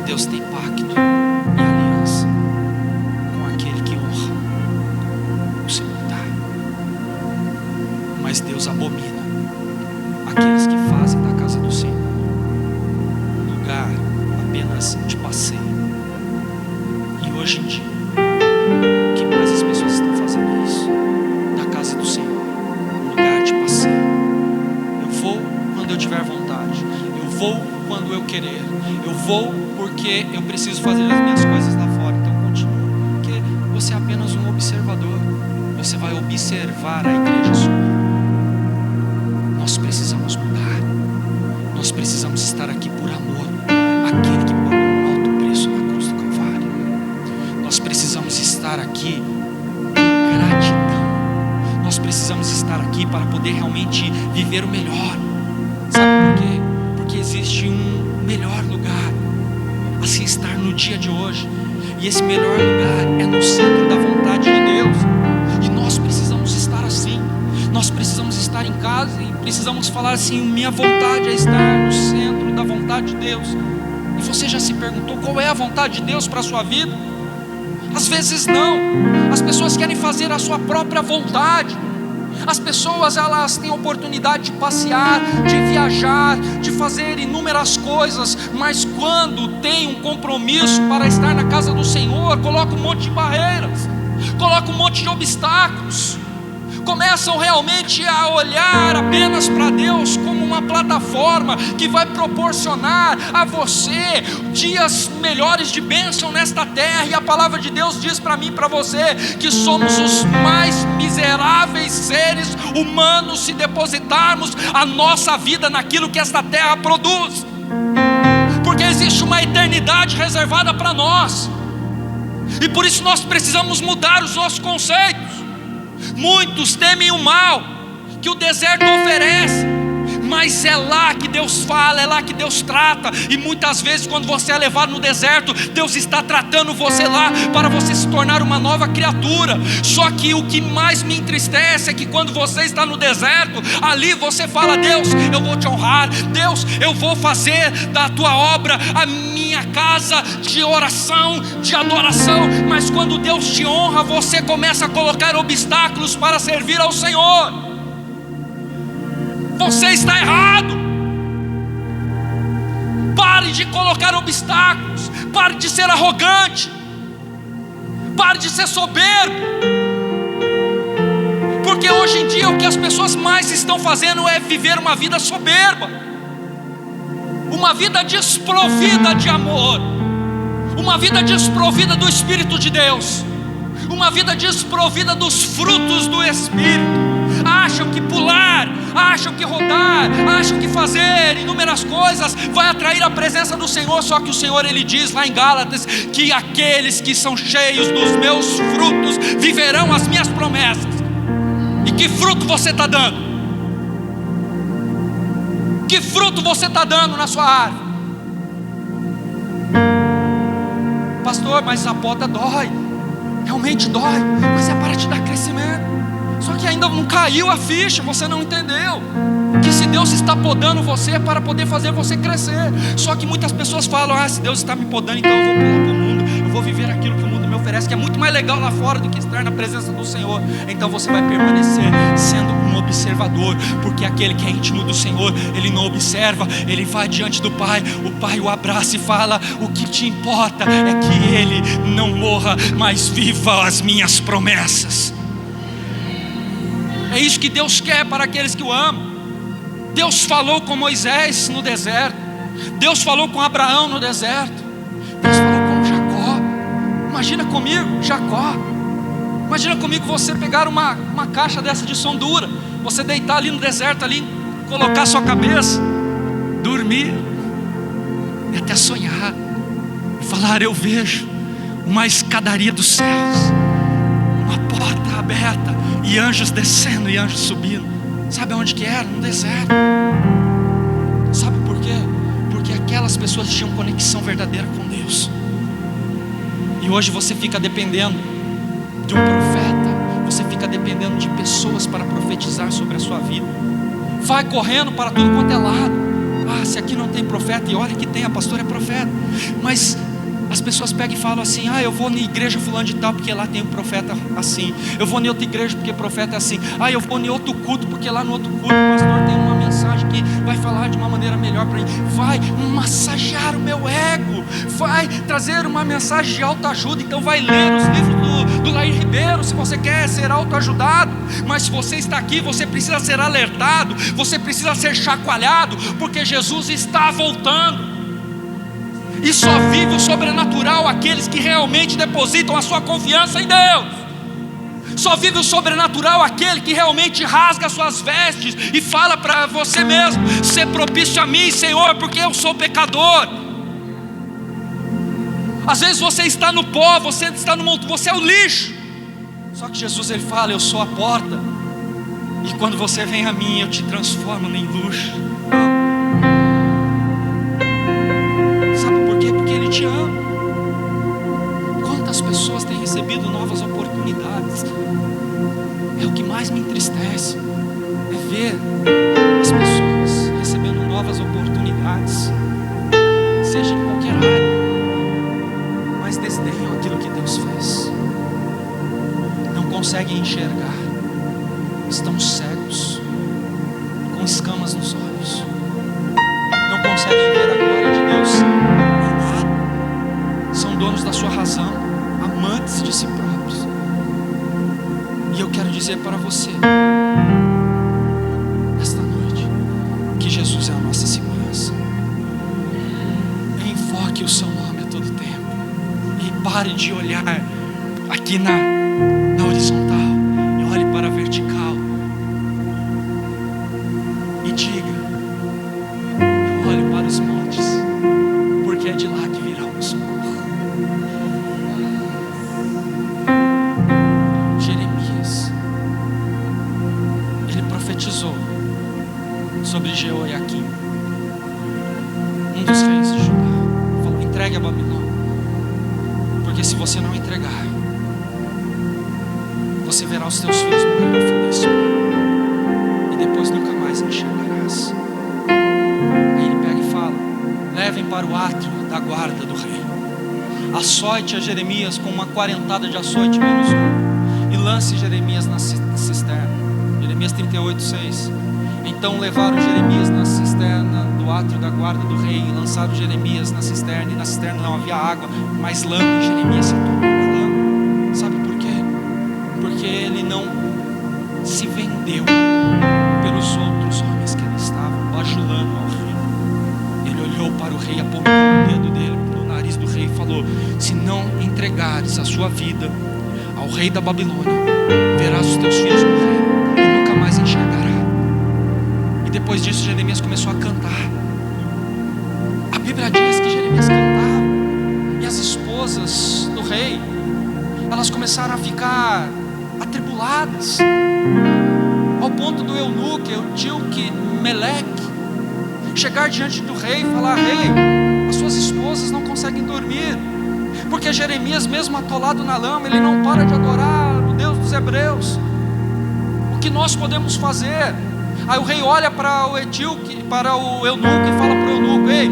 Deus tem pacto e aliança com aquele que honra o seu altar, mas Deus abomina aqueles que fazem da casa do Senhor um lugar apenas de passeio. E hoje em dia, o que mais as pessoas estão fazendo é isso, da casa do Senhor um lugar de passeio. Eu vou quando eu tiver vontade, eu vou quando eu querer, eu vou porque eu preciso fazer as minhas coisas lá fora. Então continue, porque você é apenas um observador. Você vai observar a igreja subir. Nós precisamos mudar. Nós precisamos estar aqui por amor àquele que pagou um alto preço na cruz do Calvário. Nós precisamos estar aqui com gratidão. Nós precisamos estar aqui para poder realmente viver o melhor. Sabe por quê? Porque existe um melhor lugar a se estar no dia de hoje, e esse melhor lugar é no centro da vontade de Deus. E nós precisamos estar assim. Nós precisamos estar em casa e precisamos falar assim: minha vontade é estar no centro da vontade de Deus. E você já se perguntou qual é a vontade de Deus para a sua vida? Às vezes não. As pessoas querem fazer a sua própria vontade. As pessoas, elas têm oportunidade de passear, de viajar, de fazer inúmeras coisas, mas quando tem um compromisso para estar na casa do Senhor, coloca um monte de barreiras, coloca um monte de obstáculos. Começam realmente a olhar apenas para Deus como uma plataforma que vai proporcionar a você dias melhores de bênção nesta terra. E a palavra de Deus diz para mim e para você que somos os mais miseráveis seres humanos se depositarmos a nossa vida naquilo que esta terra produz, porque existe uma eternidade reservada para nós, e por isso nós precisamos mudar os nossos conceitos. Muitos temem o mal que o deserto oferece, mas é lá que Deus fala, é lá que Deus trata. E muitas vezes quando você é levado no deserto, Deus está tratando você lá para você se tornar uma nova criatura. Só que o que mais me entristece é que quando você está no deserto, ali você fala: Deus, eu vou te honrar, Deus, eu vou fazer da tua obra a minha casa de oração, de adoração. Mas quando Deus te honra, você começa a colocar obstáculos para servir ao Senhor. Você está errado. Pare de colocar obstáculos. Pare de ser arrogante. Pare de ser soberbo. Porque hoje em dia o que as pessoas mais estão fazendo é viver uma vida soberba, uma vida desprovida de amor, uma vida desprovida do Espírito de Deus, uma vida desprovida dos frutos do Espírito. Acham que pular, acham que rodar, acham que fazer inúmeras coisas vai atrair a presença do Senhor. Só que o Senhor, Ele diz lá em Gálatas que aqueles que são cheios dos meus frutos viverão as minhas promessas. E que fruto você está dando? Que fruto você está dando na sua árvore? Pastor, mas a poda dói. Realmente dói, mas é para te dar crescimento. Só que ainda não caiu a ficha, você não entendeu que se Deus está podando você é para poder fazer você crescer. Só que muitas pessoas falam: se Deus está me podando, então eu vou pular para o mundo, eu vou viver aquilo que o mundo me oferece, que é muito mais legal lá fora do que estar na presença do Senhor. Então você vai permanecer sendo um observador, porque aquele que é íntimo do Senhor, ele não observa, ele vai diante do Pai, o Pai o abraça e fala: o que te importa é que ele não morra, mas viva as minhas promessas. É isso que Deus quer para aqueles que o amam. Deus falou com Moisés no deserto, Deus falou com Abraão no deserto, Deus falou com Jacó. Imagina comigo, Jacó. Imagina comigo você pegar uma caixa dessa de som dura, você deitar ali no deserto, ali, colocar sua cabeça, dormir e até sonhar e falar: eu vejo uma escadaria dos céus, uma porta aberta e anjos descendo e anjos subindo. Sabe aonde que era? No deserto. Sabe por quê? Porque aquelas pessoas tinham conexão verdadeira com Deus. E hoje você fica dependendo de um profeta, você fica dependendo de pessoas para profetizar sobre a sua vida. Vai correndo para tudo quanto é lado. Se aqui não tem profeta, e olha que tem, a pastora é profeta. Mas as pessoas pegam e falam assim: eu vou na igreja fulano de tal porque lá tem um profeta assim. Eu vou em outra igreja porque profeta é assim. Eu vou em outro culto porque lá no outro culto o pastor tem uma mensagem que vai falar de uma maneira melhor para mim. Vai massagear o meu ego, vai trazer uma mensagem de autoajuda. Então vai ler os livros do Lair Ribeiro, se você quer ser autoajudado. Mas se você está aqui, você precisa ser alertado, você precisa ser chacoalhado, porque Jesus está voltando. E só vive o sobrenatural aqueles que realmente depositam a sua confiança em Deus. Só vive o sobrenatural aquele que realmente rasga as suas vestes e fala para você mesmo: ser propício a mim, Senhor, porque eu sou pecador. Às vezes você está no pó, você está no monte, você é o lixo. Só que Jesus, Ele fala: eu sou a porta, e quando você vem a mim, eu te transformo em luxo. Te amo. Quantas pessoas têm recebido novas oportunidades? É o que mais me entristece, é ver as pessoas recebendo novas oportunidades, seja em qualquer área, mas desdenham aquilo que Deus fez, não conseguem enxergar, estão cegos, com escamas nos olhos, não conseguem ver a glória de Deus. São donos da sua razão, amantes de si próprios. E eu quero dizer para você, esta noite, que Jesus é a nossa segurança. Enfoque o seu nome a todo tempo, e pare de olhar aqui na horizontal, e olhe para a vertical, e diga: eu olho para os montes, porque é de lá que virá o meu socorro. Sobre Jeoiaquim, um dos reis de Judá, falou: entregue a Babilônia, porque se você não entregar, você verá os teus filhos morrer no fim da história, e depois nunca mais enxergarás. Aí ele pega e fala: levem para o átrio da guarda do rei, açoite a Jeremias com uma quarentada de açoite menos um, e lance Jeremias na cisterna. Jeremias 38:6. Então levaram Jeremias na cisterna do átrio da guarda do rei, e lançaram Jeremias na cisterna, e na cisterna não havia água, mas lama, e Jeremias se tornou na lama. porque ele não se vendeu pelos outros homens que ali estavam bajulando ao rei. Ele olhou para o rei, apontou o dedo dele no nariz do rei e falou: se não entregares a sua vida ao rei da Babilônia, verás os teus filhos morrer e nunca mais enxergará. E depois disso Jeremias começou a cantar. A Bíblia diz que Jeremias cantava, e as esposas do rei, elas começaram a ficar atribuladas, ao ponto do eunuco, Eutílique, Meleque, chegar diante do rei e falar: rei, as suas esposas não conseguem dormir, porque Jeremias, mesmo atolado na lama, ele não para de adorar o Deus dos hebreus. O que nós podemos fazer? Aí o rei olha para o Eutílique, para o eunuco, e fala para o eunuco: ei,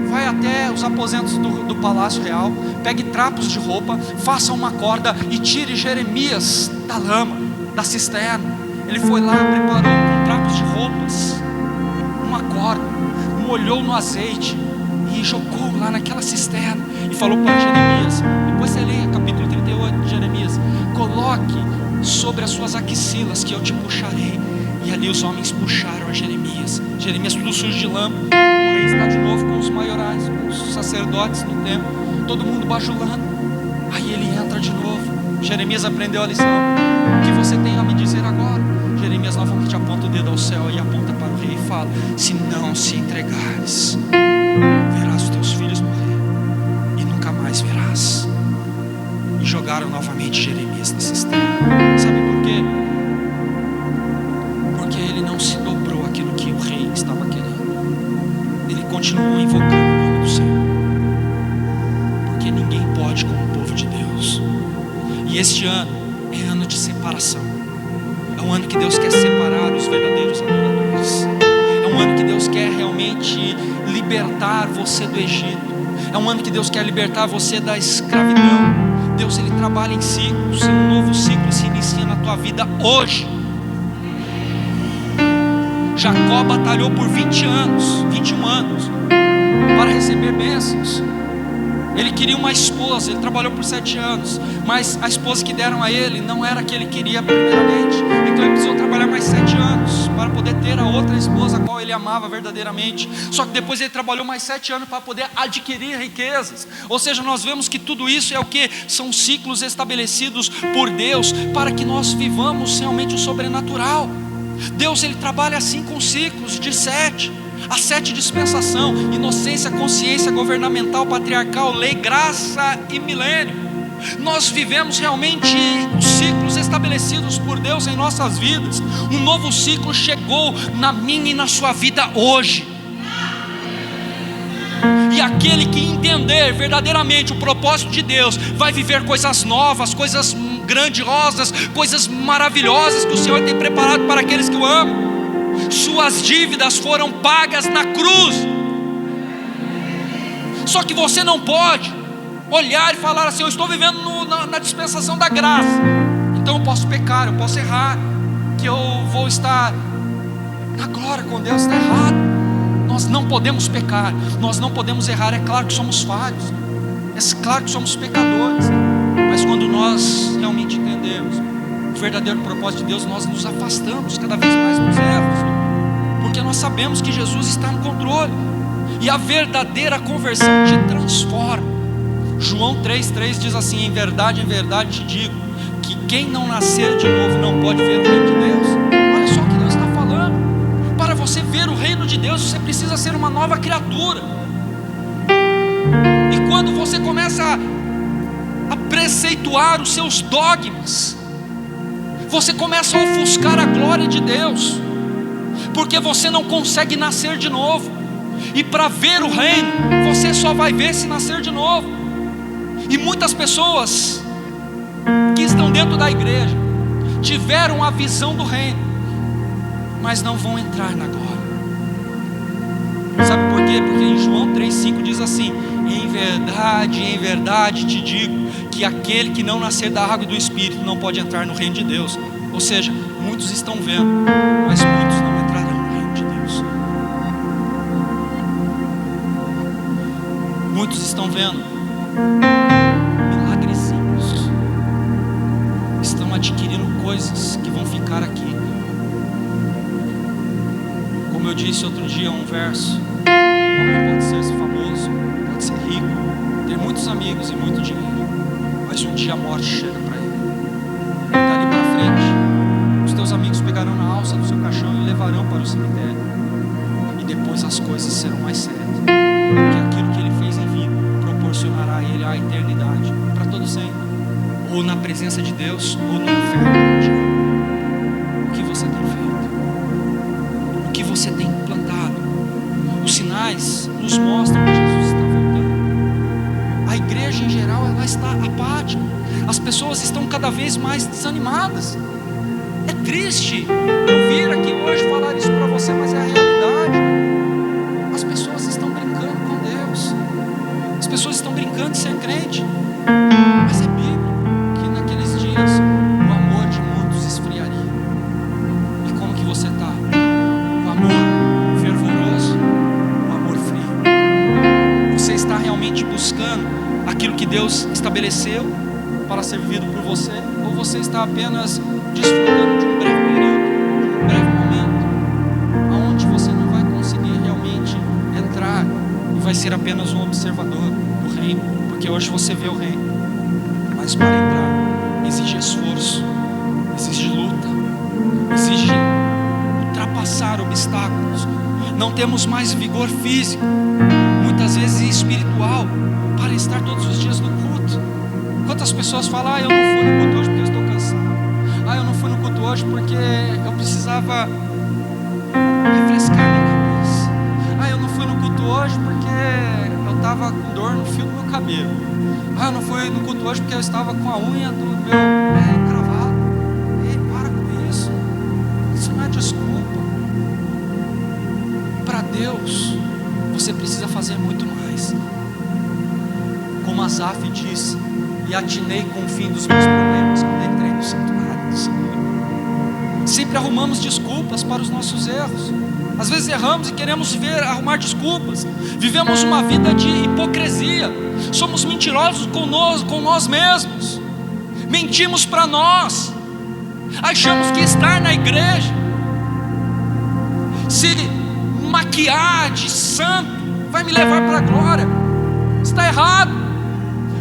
vai até os aposentos do palácio real, pegue trapos de roupa, faça uma corda e tire Jeremias da lama, da cisterna. Ele foi lá, preparou com trapos de roupas uma corda, molhou no azeite e jogou lá naquela cisterna, e falou para Jeremias, depois você lê capítulo 38 de Jeremias: coloque sobre as suas axilas que eu te puxarei. E ali os homens puxaram a Jeremias. Jeremias tudo sujo de lama. O rei está de novo com os maiorais, com os sacerdotes no templo, todo mundo bajulando. Aí ele entra de novo. Jeremias aprendeu a lição. O que você tem a me dizer agora? Jeremias novamente aponta o dedo ao céu e aponta para o rei e fala: se não se entregares, verás os teus filhos morrer e nunca mais verás. E jogaram novamente Jeremias na cisterna. Sabe por quê? Porque ele não se dobrou àquilo que o rei estava querendo. Ele continuou invocando o nome do Senhor, porque ninguém pode como o povo de Deus. E este ano é ano de separação. É um ano que Deus quer separar os verdadeiros adoradores. É um ano que Deus quer realmente libertar você do Egito. É um ano que Deus quer libertar você da escravidão. Deus, ele trabalha em ciclos, e um novo ciclo se inicia na tua vida hoje. Jacó batalhou por 21 anos para receber bênçãos. Ele queria uma esposa, ele trabalhou por 7 anos, mas a esposa que deram a ele não era a que ele queria primeiramente. Então ele precisou trabalhar mais 7 anos para poder ter a outra esposa a qual ele amava verdadeiramente. Só que depois ele trabalhou mais 7 anos para poder adquirir riquezas. Ou seja, nós vemos que tudo isso é o que? São ciclos estabelecidos por Deus para que nós vivamos realmente o sobrenatural. Deus, ele trabalha assim com ciclos de 7. A 7 dispensação: inocência, consciência, governamental, patriarcal, lei, graça e milênio. Nós vivemos realmente os ciclos estabelecidos por Deus em nossas vidas. Um novo ciclo chegou na minha e na sua vida hoje. E aquele que entender verdadeiramente o propósito de Deus vai viver coisas novas, coisas grandiosas, coisas maravilhosas que o Senhor tem preparado para aqueles que o amam. Suas dívidas foram pagas na cruz. Só que você não pode olhar e falar assim: eu estou vivendo na dispensação da graça, então eu posso pecar, eu posso errar, que eu vou estar na glória com Deus. Está errado. Nós não podemos pecar, nós não podemos errar. É claro que somos falhos, é claro que somos pecadores, mas quando nós realmente entendemos o verdadeiro propósito de Deus, nós nos afastamos cada vez mais dos erros, porque nós sabemos que Jesus está no controle. E a verdadeira conversão te transforma. João 3,3 diz assim: em verdade te digo, que quem não nascer de novo não pode ver o reino de Deus. Olha só o que Deus está falando. Para você ver o reino de Deus, você precisa ser uma nova criatura. E quando você começa a preceituar os seus dogmas, você começa a ofuscar a glória de Deus, porque você não consegue nascer de novo. E para ver o reino, você só vai ver se nascer de novo. E muitas pessoas que estão dentro da igreja tiveram a visão do reino, mas não vão entrar na glória. Sabe por quê? Porque em João 3,5 diz assim: em verdade te digo, que aquele que não nascer da água e do Espírito não pode entrar no reino de Deus. Ou seja, muitos estão vendo, mas muitos não entrarão no reino de Deus. Muitos estão vendo milagrezinhos, estão adquirindo disse outro dia um verso: o homem pode ser famoso, pode ser rico, ter muitos amigos e muito dinheiro, mas um dia a morte chega para ele. Dali para frente, os teus amigos pegarão na alça do seu caixão e o levarão para o cemitério. E depois as coisas serão mais sérias, porque aquilo que ele fez em vida proporcionará a ele a eternidade, para todo sempre, ou na presença de Deus, ou no inferno. O que você tem feito? O que você tem plantado? Os sinais nos mostram que Jesus está voltando. A igreja em geral, ela está apática. As pessoas estão cada vez mais desanimadas. É triste eu vir aqui hoje falar isso para você, mas é a realidade. As pessoas estão brincando com Deus. As pessoas estão brincando de ser crente. Mas é bíblico que naqueles dias o amor de muitos esfriaria. E como que você está? O amor fervoroso, o amor frio. Você está realmente buscando aquilo que Deus estabeleceu para ser vivido por você? Ou você está apenas desfrutando de um breve período, de um breve momento, onde você não vai conseguir realmente entrar e vai ser apenas um observador do reino? Porque hoje você vê o reino, mas para entrar exige esforço, exige luta, exige ultrapassar obstáculos. Não temos mais vigor físico, muitas vezes espiritual, para estar todos os dias no culto. Quantas pessoas falam: eu não fui no culto hoje porque eu estou cansado. Eu não fui no culto hoje porque eu precisava refrescar minha cabeça. Eu não fui no culto hoje porque eu estava com dor no fio do meu cabelo. Eu não fui no culto hoje porque eu estava com a unha do meu pé encravada. Ei, para com isso. Isso não é desculpa. Para Deus, você precisa fazer muito mais. Como Asaf disse: e atinei com o fim dos meus problemas quando entrei no santuário do Senhor. Sempre arrumamos desculpas para os nossos erros. Às vezes erramos e queremos arrumar desculpas. Vivemos uma vida de hipocrisia. Somos mentirosos com nós mesmos. Mentimos para nós. Achamos que estar na igreja, se maquiar de santo, vai me levar para a glória. Está errado.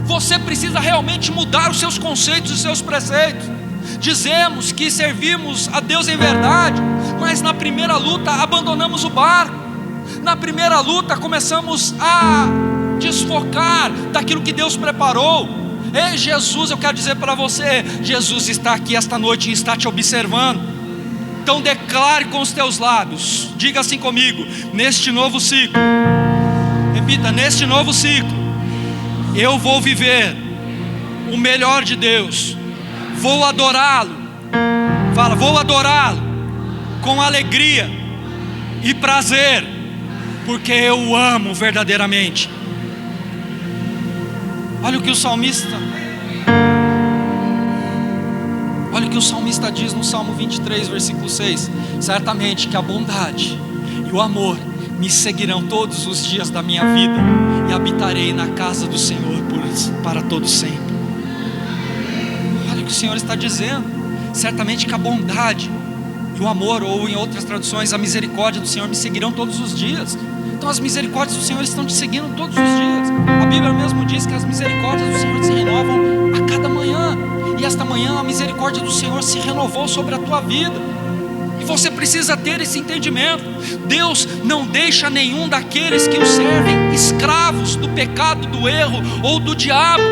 Você precisa realmente mudar os seus conceitos e os seus preceitos. Dizemos que servimos a Deus em verdade, mas na primeira luta abandonamos o barco. Na primeira luta começamos a desfocar daquilo que Deus preparou. Ei, Jesus, eu quero dizer para você: Jesus está aqui esta noite e está te observando. Então declare com os teus lábios, diga assim comigo: neste novo ciclo, repita, neste novo ciclo, eu vou viver o melhor de Deus. Vou adorá-lo. Fala, vou adorá-lo com alegria e prazer, porque eu o amo verdadeiramente. Olha o que o salmista diz no Salmo 23, versículo 6: certamente que a bondade e o amor me seguirão todos os dias da minha vida, e habitarei na casa do Senhor para todo sempre. Olha o que o Senhor está dizendo: certamente que a bondade e o amor, ou em outras traduções, a misericórdia do Senhor me seguirão todos os dias. Então as misericórdias do Senhor estão te seguindo todos os dias. A Bíblia mesmo diz que as misericórdias do Senhor se renovam a cada manhã. E esta manhã a misericórdia do Senhor se renovou sobre a tua vida. E você precisa ter esse entendimento. Deus não deixa nenhum daqueles que o servem escravos do pecado, do erro ou do diabo.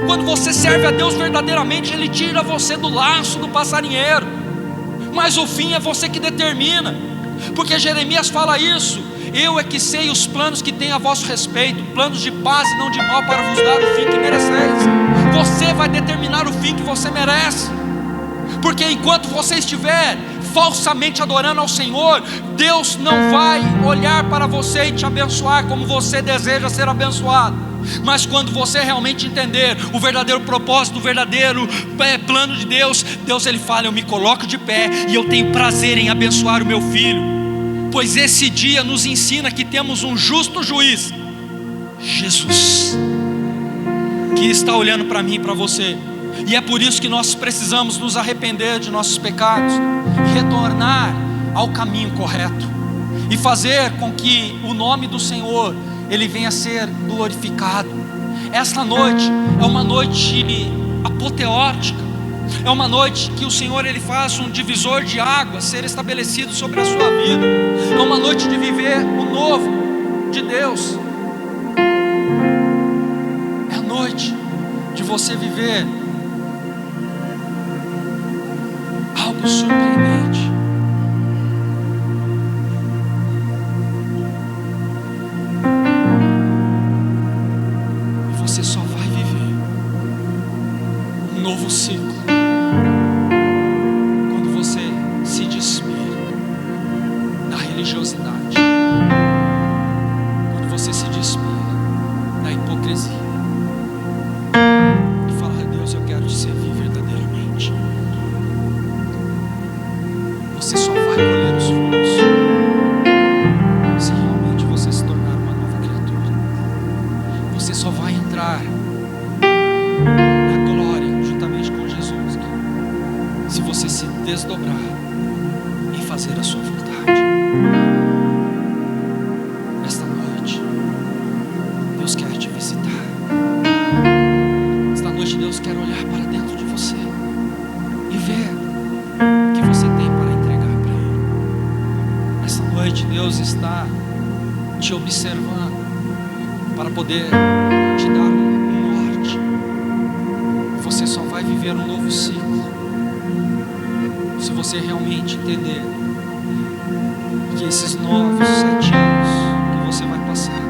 Quando você serve a Deus verdadeiramente, Ele tira você do laço do passarinheiro. Mas o fim é você que determina, porque Jeremias fala isso: eu é que sei os planos que tenho a vosso respeito, planos de paz e não de mal, para vos dar o fim que mereceis. Você vai determinar o fim que você merece, porque enquanto você estiver falsamente adorando ao Senhor, Deus não vai olhar para você e te abençoar como você deseja ser abençoado. Mas quando você realmente entender o verdadeiro propósito, o verdadeiro plano de Deus, Ele fala: eu me coloco de pé e eu tenho prazer em abençoar o meu filho. Pois esse dia nos ensina que temos um justo juiz, Jesus, que está olhando para mim e para você. E é por isso que nós precisamos nos arrepender de nossos pecados e retornar ao caminho correto. e fazer com que o nome do Senhor ele venha a ser glorificado. Esta noite é uma noite apoteótica, é uma noite que o Senhor ele faz um divisor de águas ser estabelecido sobre a sua vida. É uma noite de viver o novo de Deus. É a noite de você viver algo surpreendente. E você só vai viver um novo ciclo quando você se despir da religiosidade, quando você se despir da hipocrisia e falar: Deus, eu quero te servir verdadeiramente. Você só vai colher os frutos se realmente você se tornar uma nova criatura. Você só vai entrar na glória juntamente com Jesus se você se desdobrar em fazer a sua vontade. Esta noite Deus quer te visitar. Esta noite Deus quer olhar para dentro de você e ver o que você tem para entregar para Ele. Esta noite Deus está te observando para poder te dar um norte. Você só vai viver um novo ciclo se você realmente entender que esses novos 7 anos que você vai passar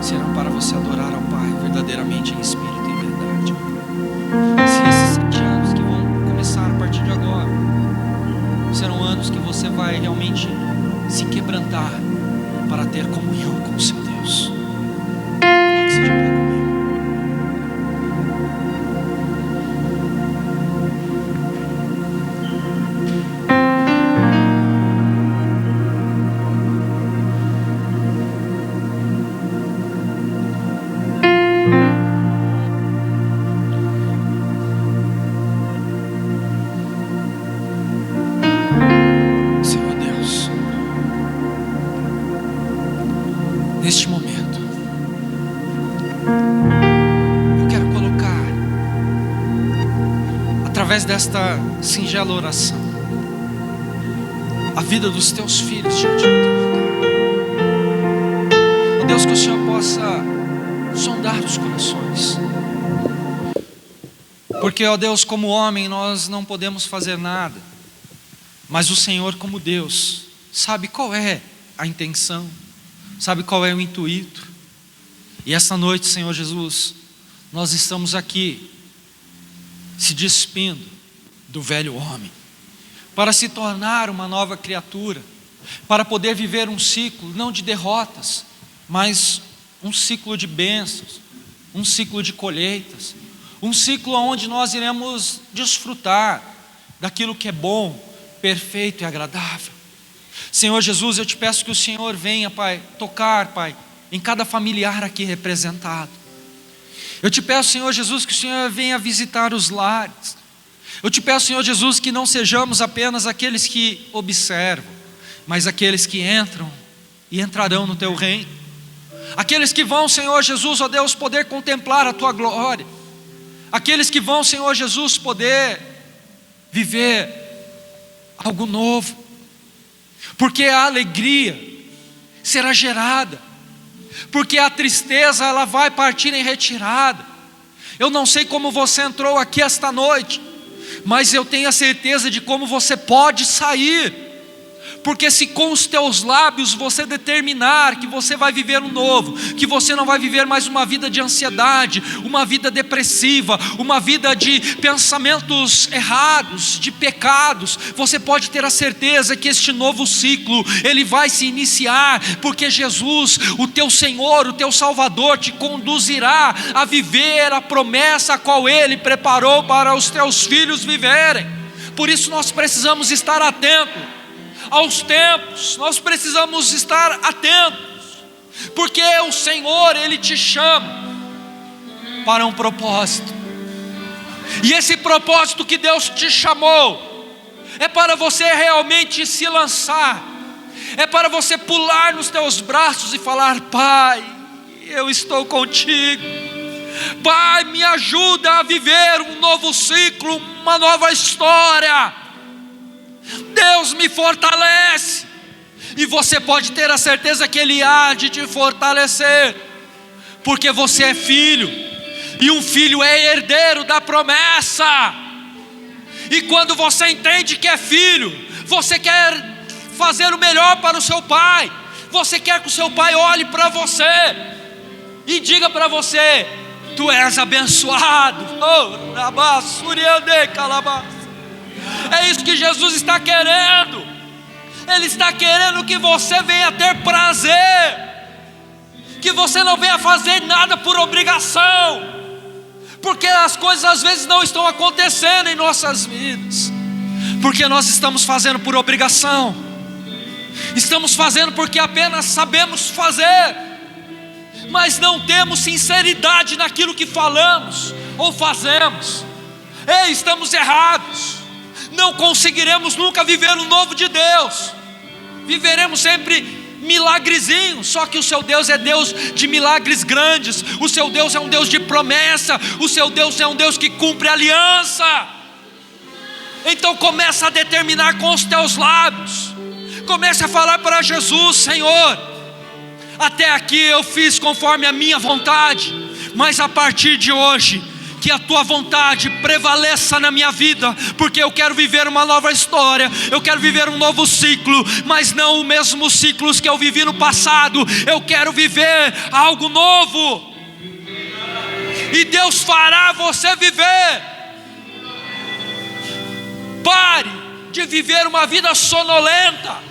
serão para você adorar ao Pai verdadeiramente em espírito e em verdade. Se esses 7 anos que vão começar a partir de agora serão anos que você vai realmente se quebrantar para ter comunhão com o seu Deus. Coloque-se de pé comigo. Senhor Deus, neste momento eu quero colocar, através desta singela oração, a vida dos teus filhos diante do teu altar. Ó Deus, que o Senhor possa sondar os corações, porque, ó Deus, como homem nós não podemos fazer nada, mas o Senhor, como Deus, sabe qual é a intenção, sabe qual é o intuito. E esta noite, Senhor Jesus, nós estamos aqui se despindo do velho homem, para se tornar uma nova criatura, para poder viver um ciclo, não de derrotas, mas um ciclo de bênçãos, um ciclo de colheitas, um ciclo onde nós iremos desfrutar daquilo que é bom, perfeito e agradável. Senhor Jesus, eu te peço que o Senhor venha, Pai, tocar, Pai, em cada familiar aqui representado. Eu te peço, Senhor Jesus, que o Senhor venha visitar os lares. Eu te peço, Senhor Jesus, que não sejamos apenas aqueles que observam, mas aqueles que entram e entrarão no teu reino. Aqueles que vão, Senhor Jesus, ó Deus, poder contemplar a tua glória. Aqueles que vão, Senhor Jesus, poder viver algo novo, porque a alegria será gerada, porque a tristeza ela vai partir em retirada. Eu não sei como você entrou aqui esta noite, mas eu tenho a certeza de como você pode sair. Porque se com os teus lábios você determinar que você vai viver um novo, que você não vai viver mais uma vida de ansiedade, uma vida depressiva, uma vida de pensamentos errados, de pecados, você pode ter a certeza que este novo ciclo, ele vai se iniciar, porque Jesus, o teu Senhor, o teu Salvador, te conduzirá a viver a promessa a qual Ele preparou para os teus filhos viverem. Por isso nós precisamos estar atentos aos tempos, nós precisamos estar atentos, porque o Senhor, Ele te chama para um propósito, e esse propósito que Deus te chamou, é para você realmente se lançar, É para você pular nos teus braços e falar: Pai, eu estou contigo. Pai, me ajuda a viver um novo ciclo, uma nova história. Deus me fortalece. E você pode ter a certeza que Ele há de te fortalecer, porque você é filho, e um filho é herdeiro da promessa. E quando você entende que é filho, você quer fazer o melhor para o seu pai. Você quer que o seu pai olhe para você e diga para você: tu és abençoado. É isso que Jesus está querendo. Ele está querendo que você venha ter prazer, que você não venha fazer nada por obrigação, porque as coisas às vezes não estão acontecendo em nossas vidas, porque nós estamos fazendo por obrigação, estamos fazendo porque apenas sabemos fazer, mas não temos sinceridade naquilo que falamos ou fazemos. Ei, estamos errados. Não conseguiremos nunca viver o novo de Deus. Viveremos sempre milagrezinhos. Só que o seu Deus é Deus de milagres grandes. O seu Deus é um Deus de promessa. O seu Deus é um Deus que cumpre aliança. Então começa a determinar com os teus lábios. Comece a falar para Jesus: Senhor, até aqui eu fiz conforme a minha vontade, mas a partir de hoje, que a tua vontade prevaleça na minha vida, porque eu quero viver uma nova história, eu quero viver um novo ciclo, mas não os mesmos ciclos que eu vivi no passado. Eu quero viver algo novo, e Deus fará você viver. Pare de viver uma vida sonolenta.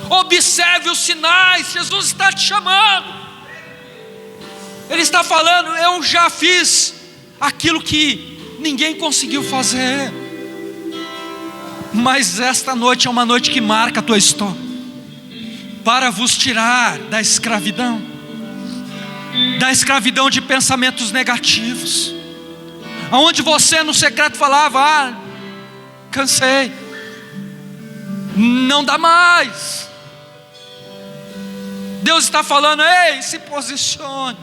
Observe os sinais. Jesus está te chamando. Ele está falando: eu já fiz aquilo que ninguém conseguiu fazer, mas esta noite é uma noite que marca a tua história, para vos tirar da escravidão de pensamentos negativos, aonde você no secreto falava: cansei, não dá mais. Deus está falando: ei, se posicione,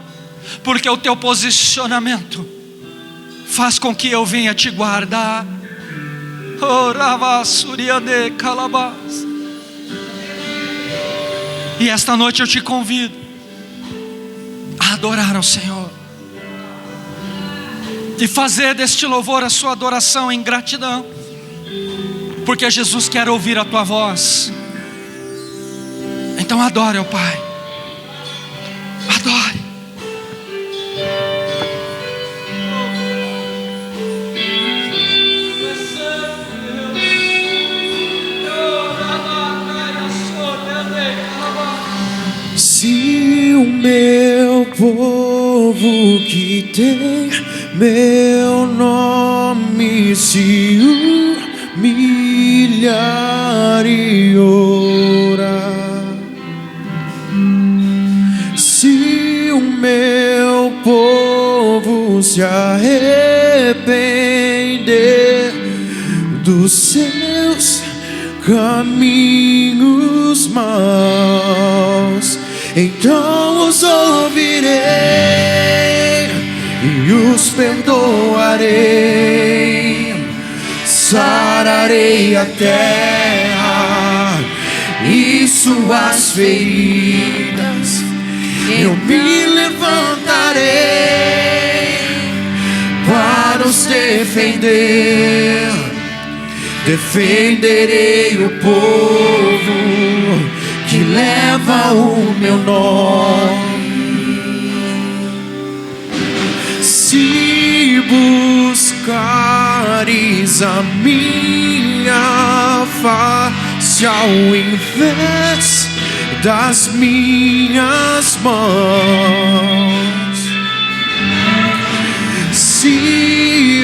porque o teu posicionamento faz com que eu venha te guardar. E esta noite eu te convido a adorar ao Senhor e fazer deste louvor a sua adoração em gratidão, porque Jesus quer ouvir a tua voz. Então adore ao Pai, adore. Se o meu povo que tem meu nome se humilhar e orar, se o meu povo se arrepender dos seus caminhos maus, então os ouvirei e os perdoarei, sararei a terra e suas feridas, eu me levantarei para os defender. Defenderei o povo que leva o meu nome. Se buscares a minha face ao invés das minhas mãos, se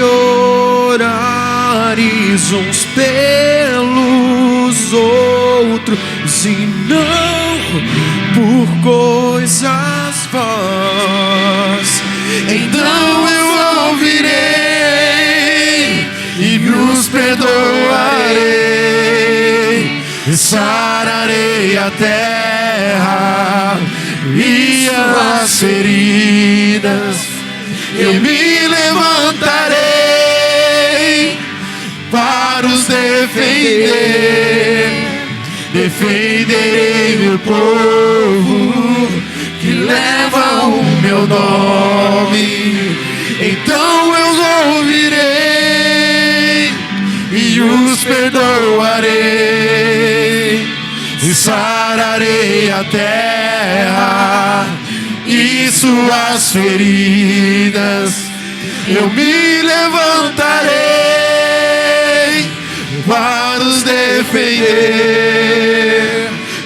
orares uns pelos outros e não por coisas vãs, então eu ouvirei e os perdoarei, e sararei a terra e as feridas. Eu me levantarei para os defender. Defenderei meu povo que leva o meu nome. Então eu os ouvirei e os perdoarei e sararei a terra e suas feridas. Eu me levantarei para os defender.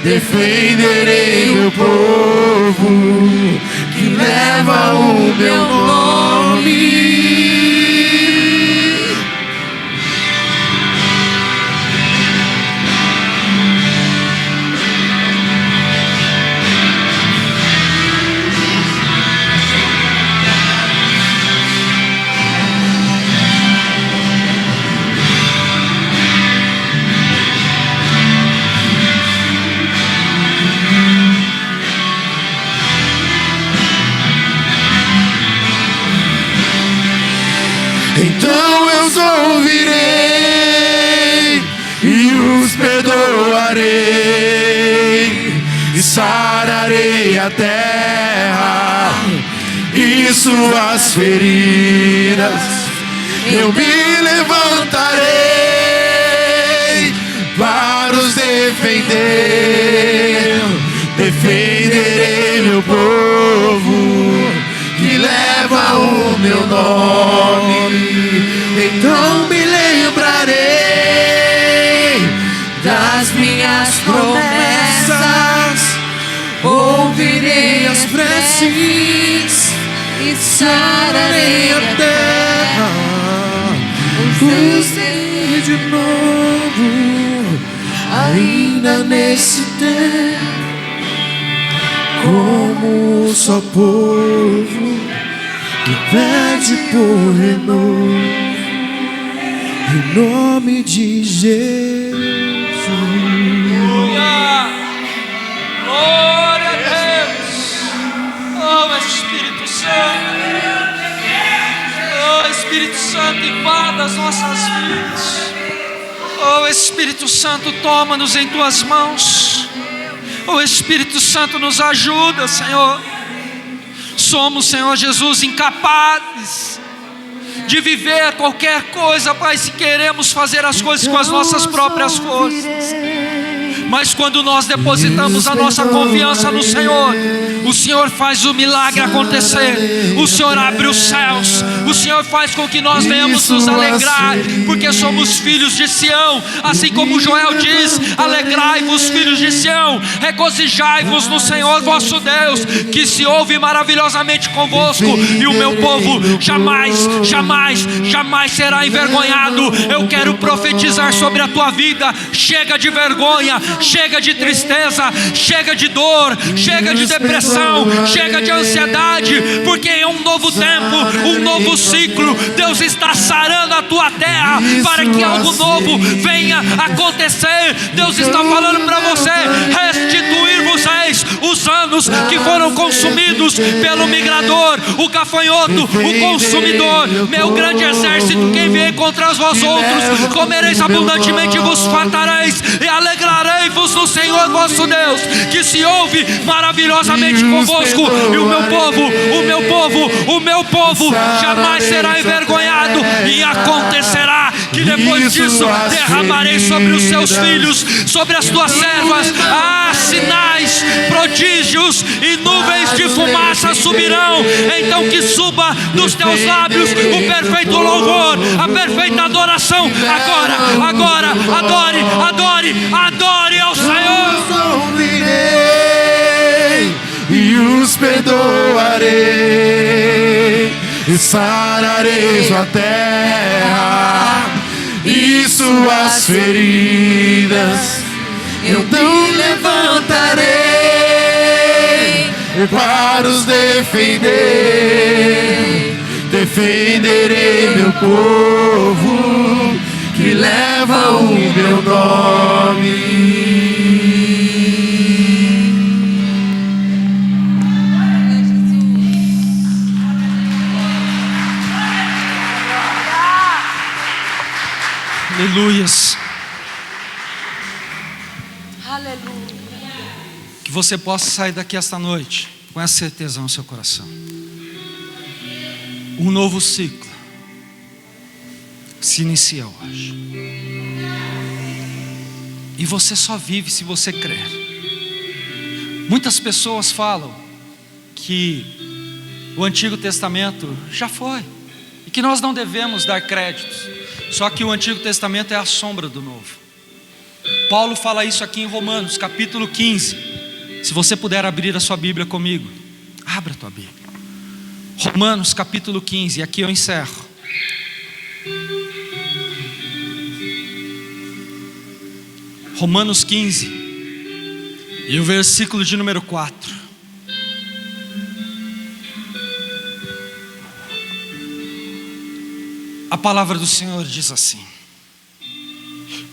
Defenderei meu povo que leva o meu nome. Então eu os ouvirei e os perdoarei e sararei a terra e suas feridas. Eu me levantarei para os defender. Defenderei meu povo que leva o meu nome. Então me lembrarei das minhas promessas, ouvirei as preces e sararei a terra. Crescer de novo, ainda nesse tempo, como só povo que pede por renovo, em nome de Jesus. Glória a Deus. Oh, Espírito Santo. Oh, Espírito Santo, invada as nossas vidas. Oh, Espírito Santo, toma-nos em tuas mãos. Oh, Espírito Santo, nos ajuda, Senhor. Somos, Senhor Jesus, incapazes de viver qualquer coisa, Pai, se queremos fazer as coisas com as nossas próprias forças. Mas quando nós depositamos a nossa confiança no Senhor, o Senhor faz o milagre acontecer. O Senhor abre os céus. O Senhor faz com que nós venhamos nos alegrar, porque somos filhos de Sião. Assim como Joel diz: alegrai-vos, filhos de Sião, regozijai-vos no Senhor vosso Deus, que se ouve maravilhosamente convosco. E o meu povo jamais, jamais, jamais será envergonhado. Eu quero profetizar sobre a tua vida: chega de vergonha, chega de tristeza, chega de dor, chega de depressão, chega de ansiedade, porque em um novo tempo, um novo ciclo, Deus está sarando a tua terra para que algo novo venha acontecer. Deus está falando para você: restituir-vos-eis os anos que foram consumidos pelo migrador, o gafanhoto, o consumidor. Meu grande exército, quem vier contra vós outros, comereis abundantemente e vos fartareis, e alegrareis-vos no Senhor vosso Deus, que se ouve maravilhosamente convosco. E o meu povo jamais será envergonhado. E acontecerá que depois disso derramarei sobre os seus filhos, sobre as tuas servas, sinais, prodígios e nuvens de fumaça subirão. Então que suba dos teus lábios o perfeito louvor, a perfeita adoração. Agora, adore ao Senhor. Ouvirei e os perdoarei e sararei sua terra e suas feridas. Eu me levantarei para os defender. Defenderei meu povo que leva o meu nome. Aleluias. Aleluia. Que você possa sair daqui esta noite com essa certeza no seu coração. Um novo ciclo se inicia hoje. E você só vive se você crer. Muitas pessoas falam que o Antigo Testamento já foi e que nós não devemos dar créditos. Só que o Antigo Testamento é a sombra do Novo. Paulo fala isso aqui em Romanos, capítulo 15. Se você puder abrir a sua Bíblia comigo, abra a tua Bíblia. Romanos, capítulo 15, e aqui eu encerro. Romanos 15, e o versículo de número 4. A palavra do Senhor diz assim: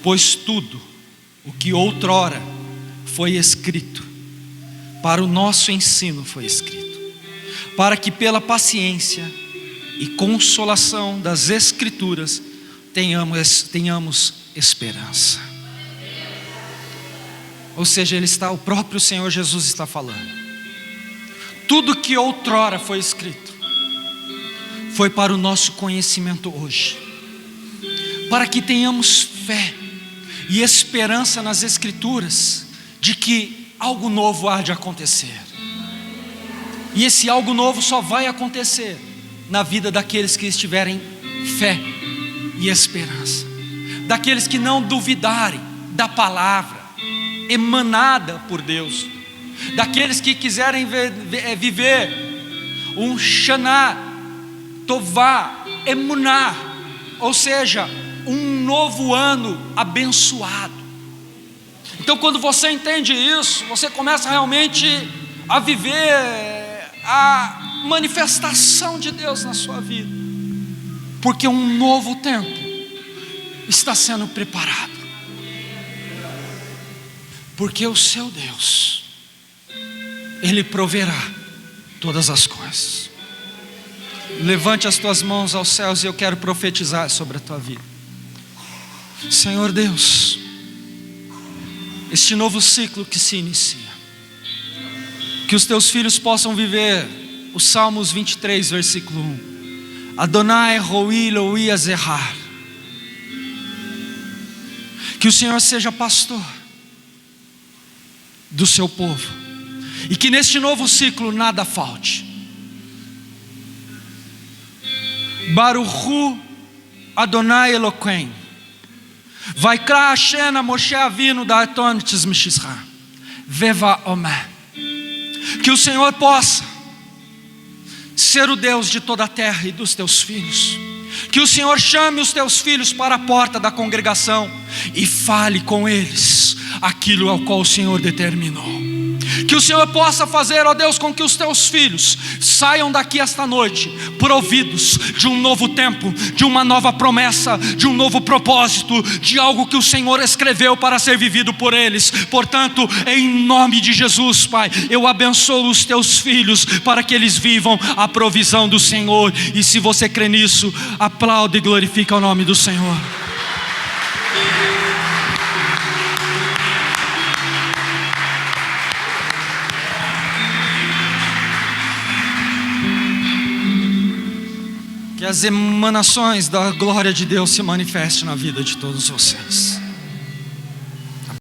pois tudo o que outrora foi escrito, para o nosso ensino foi escrito, para que pela paciência e consolação das Escrituras tenhamos esperança. Ou seja, o próprio Senhor Jesus está falando. Tudo que outrora foi escrito foi para o nosso conhecimento hoje, para que tenhamos fé e esperança nas Escrituras de que algo novo há de acontecer. E esse algo novo só vai acontecer na vida daqueles que estiverem fé e esperança, daqueles que não duvidarem da palavra emanada por Deus, daqueles que quiserem viver um Shana Tová Emuná, ou seja, um novo ano abençoado. Então, quando você entende isso, você começa realmente a viver a manifestação de Deus na sua vida, porque um novo tempo está sendo preparado, porque o seu Deus, Ele proverá todas as coisas. Levante as tuas mãos aos céus e eu quero profetizar sobre a tua vida. Senhor Deus, este novo ciclo que se inicia, que os teus filhos possam viver os Salmos 23, versículo 1. Adonai Roi Loi Azehar. Que o Senhor seja pastor do seu povo, e que neste novo ciclo nada falte. Baruchu Adonai Eloquim, Vaikra Hashem Moshe Avinu Da'aton Mishizra Veva Omer. Que o Senhor possa ser o Deus de toda a terra e dos teus filhos. Que o Senhor chame os teus filhos para a porta da congregação e fale com eles aquilo ao qual o Senhor determinou. Que o Senhor possa fazer, ó Deus, com que os teus filhos saiam daqui esta noite providos de um novo tempo, de uma nova promessa, de um novo propósito, de algo que o Senhor escreveu para ser vivido por eles. Portanto, em nome de Jesus, Pai, eu abençoo os teus filhos para que eles vivam a provisão do Senhor. E se você crê nisso, aplaude e glorifica o nome do Senhor. Que as emanações da glória de Deus se manifestem na vida de todos vocês.